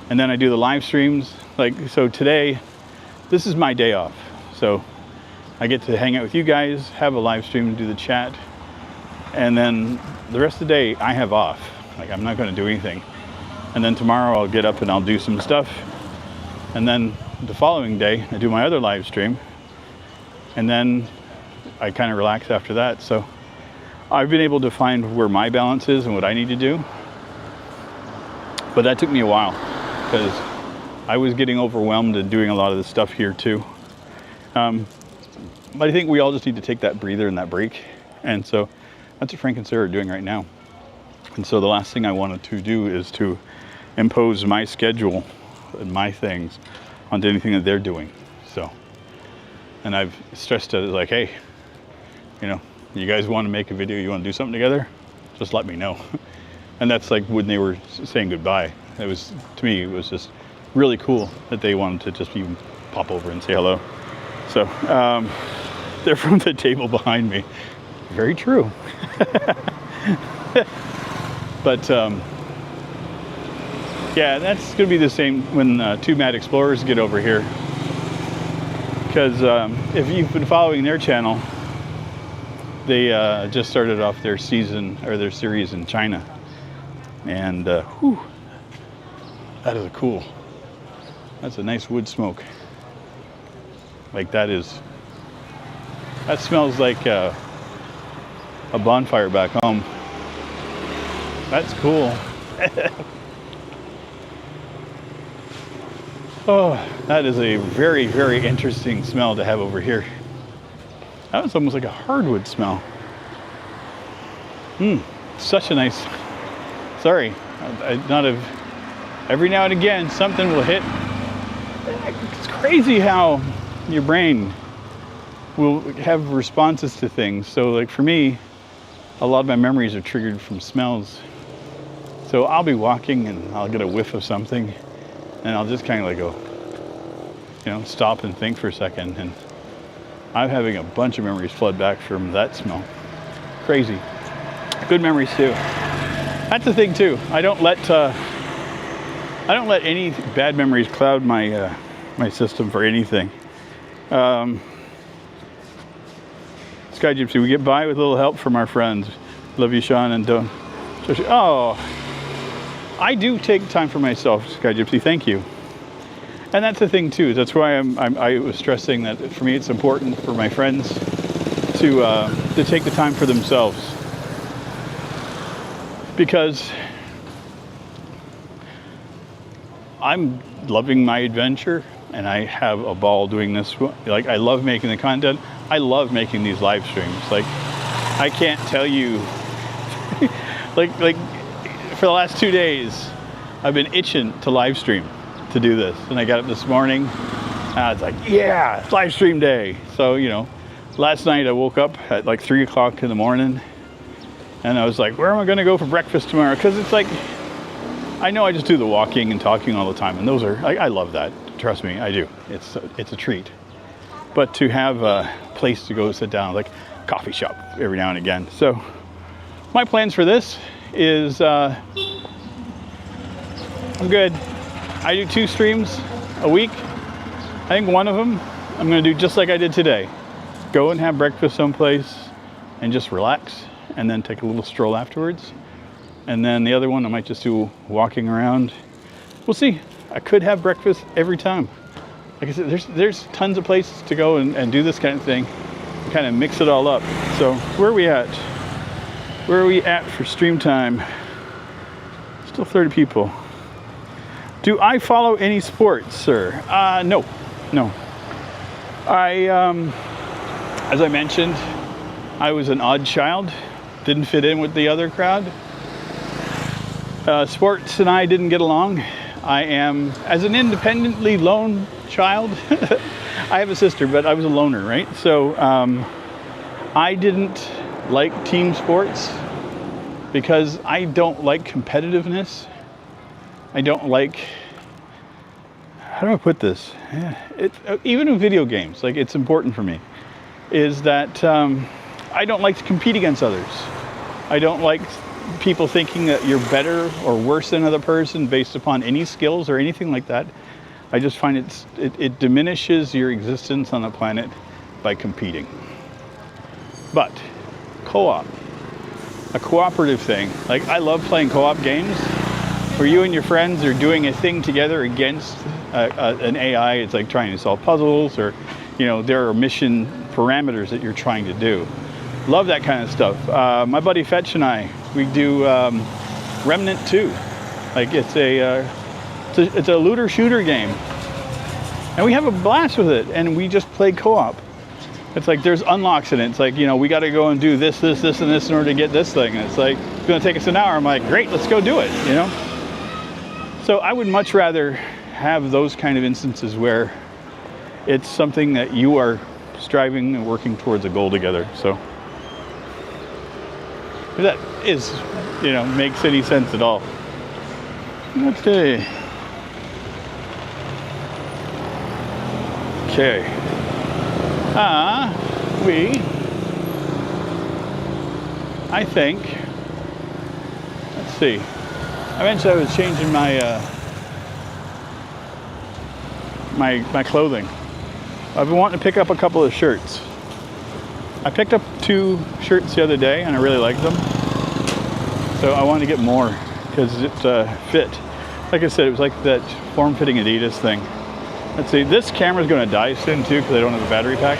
And then I do the live streams. Like, so today, this is my day off. So I get to hang out with you guys, have a live stream and do the chat. And then the rest of the day I have off. Like, I'm not going to do anything. And then tomorrow I'll get up and I'll do some stuff. And then the following day I do my other live stream. And then I kind of relax after that. So I've been able to find where my balance is and what I need to do. But that took me a while because I was getting overwhelmed and doing a lot of this stuff here too. But I think we all just need to take that breather and that break. And so that's what Frank and Sarah are doing right now. And so the last thing I wanted to do is to impose my schedule and my things onto anything that they're doing. So, and I've stressed it like, hey, you know, you guys want to make a video, you want to do something together, just let me know. And that's like when they were saying goodbye. It was, to me, it was just really cool that they wanted to just even pop over and say hello. So they're from the table behind me. Very true. But yeah, that's going to be the same when two Mad Explorers get over here. Because if you've been following their channel, they just started off their season or their series in China. And whew, that is cool. That's a nice wood smoke. Like that smells like a bonfire back home. That's cool. Oh, that is a very, very interesting smell to have over here. That was almost like a hardwood smell. Such a nice, sorry, not of, every now and again something will hit. It's crazy how your brain will have responses to things. So like for me, a lot of my memories are triggered from smells. So I'll be walking and I'll get a whiff of something and I'll just kind of like go, you know, stop and think for a second. And I'm having a bunch of memories flood back from that smell. Crazy. Good memories too. That's the thing too. I don't let any bad memories cloud my my system for anything. Sky Gypsy, we get by with a little help from our friends. Love you, Sean, and don't. Oh, I do take time for myself, Sky Gypsy. Thank you. And that's the thing too. That's why I was stressing that for me it's important for my friends to take the time for themselves, because I'm loving my adventure and I have a ball doing this. Like, I love making the content. I love making these live streams. Like, I can't tell you, like for the last 2 days, I've been itching to live stream, to do this. And I got up this morning, it's like, yeah, it's live stream day. So, you know, last night I woke up at like 3 o'clock in the morning and I was like, where am I gonna go for breakfast tomorrow? Because it's like, I know I just do the walking and talking all the time, and those are, I love that. Trust me, I do. It's a treat. But to have a place to go sit down, like coffee shop every now and again. So my plans for this is, I'm good. I do 2 streams a week. I think one of them I'm gonna do just like I did today. Go and have breakfast someplace and just relax, and then take a little stroll afterwards. And then the other one I might just do walking around. We'll see. I could have breakfast every time. Like I said, there's tons of places to go and do this kind of thing. Kind of mix it all up. So where are we at? Where are we at for stream time? Still 30 people. Do I follow any sports, sir? No. I, as I mentioned, I was an odd child. Didn't fit in with the other crowd. Sports and I didn't get along. I am, as an independently lone child, I have a sister, but I was a loner, right? So I didn't like team sports because I don't like competitiveness. I don't like, how do I put this? Even in video games, like, it's important for me, is that I don't like to compete against others. I don't like people thinking that you're better or worse than another person based upon any skills or anything like that. I just find it diminishes your existence on the planet by competing. But co-op, a cooperative thing. Like, I love playing co-op games where you and your friends are doing a thing together against an AI. It's like trying to solve puzzles, or, you know, there are mission parameters that you're trying to do. Love that kind of stuff. My buddy Fetch and I, we do Remnant 2. Like, it's a looter shooter game, and we have a blast with it. And we just play co-op. It's like there's unlocks in it. It's like, you know, we got to go and do this, and this in order to get this thing. And it's like, it's going to take us an hour. I'm like, great, let's go do it. You know. So I would much rather have those kind of instances where it's something that you are striving and working towards a goal together. So. If that is, you know, makes any sense at all. Okay. I think, let's see. I mentioned I was changing my my clothing. I've been wanting to pick up a couple of shirts. I picked up 2 shirts the other day and I really liked them. So I wanted to get more because it fit. Like I said, it was like that form-fitting Adidas thing. Let's see, this camera's going to die soon too because I don't have a battery pack.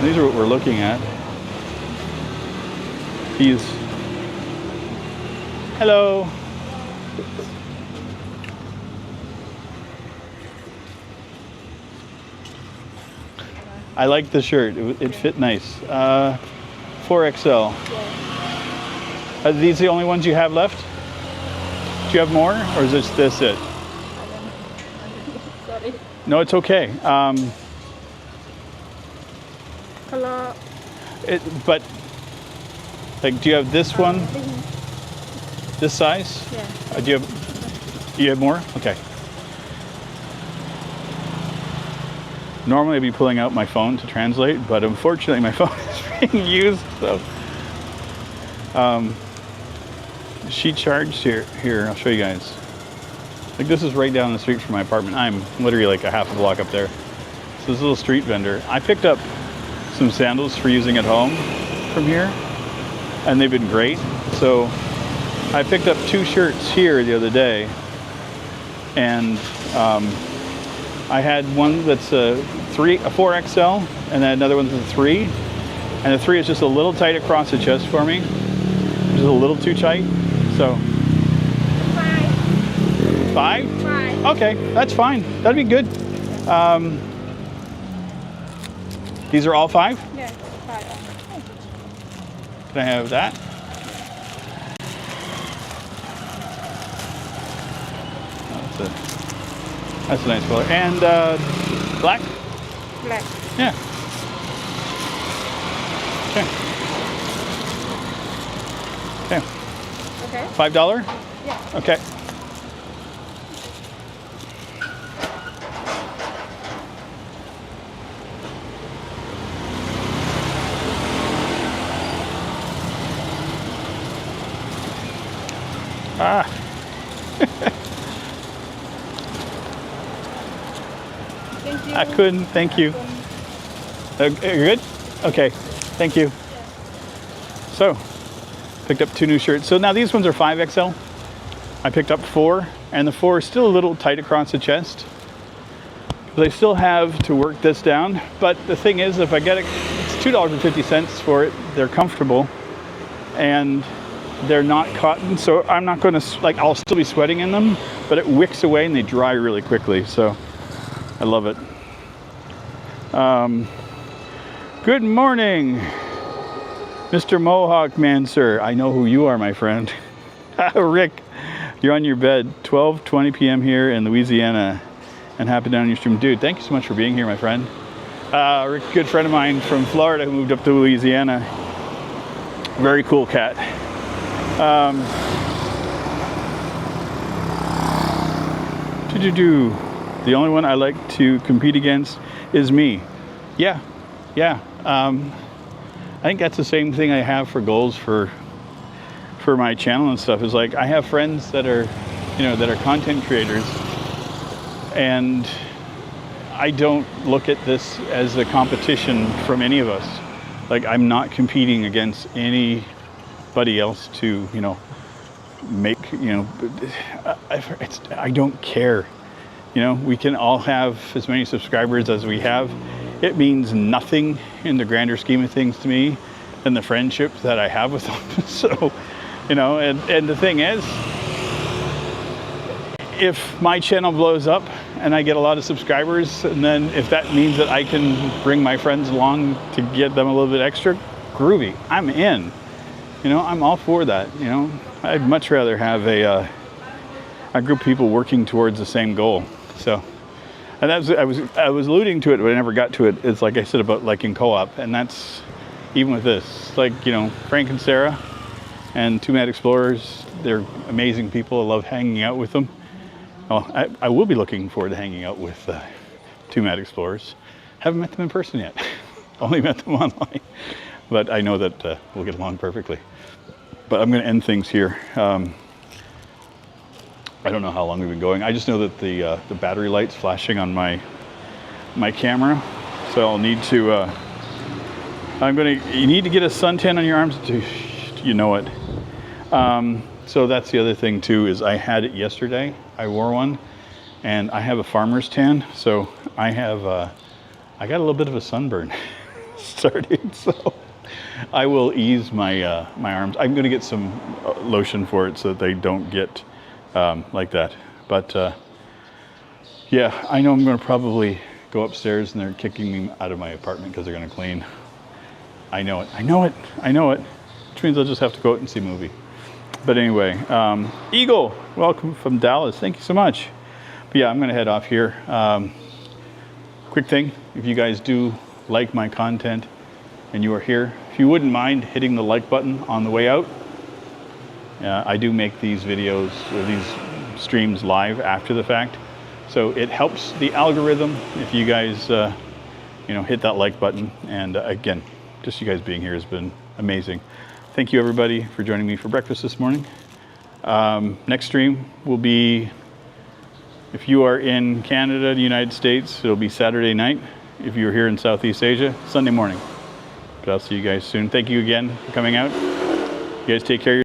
These are what we're looking at. He's... Hello. I like the shirt. It fit nice. 4XL. Are these the only ones you have left? Do you have more, or is this it? Sorry. No, it's okay. Color. But like, do you have this one? This size? Yeah. Do you have more? Okay. Normally I'd be pulling out my phone to translate, but unfortunately my phone is being used, so. She charged here, I'll show you guys. Like, this is right down the street from my apartment. I'm literally like a half a block up there. So this little street vendor. I picked up some sandals for using at home from here, and they've been great. So I picked up 2 shirts here the other day, and I had one that's a 4XL, and then another one's a 3. And the 3 is just a little tight across the chest for me. Just a little too tight. So 5? 5. Okay, that's fine. That'd be good. These are all 5? Yeah, 5. Can I have that? That's a nice color. And black? Black. Yeah. Okay. Okay. Okay. $5? Yeah. Okay. Ah. Thank you. I couldn't. Thank you. You're good? Okay. Thank you. So, picked up 2 new shirts. So now these ones are 5XL. I picked up 4, and the 4 is still a little tight across the chest. But I still have to work this down. But the thing is, if I get it, it's $2.50 for it. They're comfortable, and they're not cotton, so I'm not going to, like, I'll still be sweating in them, but it wicks away and they dry really quickly. So I love it. Good morning, Mr. Mohawk Man, sir. I know who you are, my friend. Rick, you're on your bed. 12:20 p.m. here in Louisiana, and happy down your stream. Dude, thank you so much for being here, my friend. Rick, good friend of mine from Florida who moved up to Louisiana. Very cool cat. The only one I like to compete against is me. Yeah. I think that's the same thing I have for goals for my channel and stuff. Is like, I have friends that are, that are content creators, and I don't look at this as a competition from any of us. Like, I'm not competing against anybody else to, make, I don't care. We can all have as many subscribers as we have. It means nothing in the grander scheme of things to me than the friendship that I have with them. So, and the thing is, if my channel blows up and I get a lot of subscribers, and then if that means that I can bring my friends along to get them a little bit extra, groovy, I'm in. I'm all for that. I'd much rather have a group of people working towards the same goal. So, and that was, I was alluding to it, but I never got to it. It's like I said about liking co-op, and that's even with this. Like, Frank and Sarah and Two Mad Explorers, they're amazing people. I love hanging out with them. Well, I will be looking forward to hanging out with Two Mad Explorers. Haven't met them in person yet. Only met them online. But I know that we'll get along perfectly. But I'm going to end things here. I don't know how long we've been going. I just know that the battery light's flashing on my camera, so I'll need to. You need to get a suntan on your arms to, it. So that's the other thing too, is I had it yesterday. I wore one, and I have a farmer's tan, so I got a little bit of a sunburn. starting. So I will ease my my arms. I'm going to get some lotion for it so that they don't get like that. But yeah, I know I'm going to probably go upstairs and they're kicking me out of my apartment because they're going to clean. I know it. I know it. I know it. Which means I'll just have to go out and see a movie. But anyway, Eagle, welcome from Dallas. Thank you so much. But yeah, I'm going to head off here. Quick thing, if you guys do like my content and you are here, if you wouldn't mind hitting the like button on the way out. I do make these videos or these streams live after the fact. So it helps the algorithm if you guys, you know, hit that like button. And again, just you guys being here has been amazing. Thank you everybody for joining me for breakfast this morning. Next stream will be, if you are in Canada, the United States, it'll be Saturday night. If you're here in Southeast Asia, Sunday morning. But I'll see you guys soon. Thank you again for coming out. You guys take care of yourselves.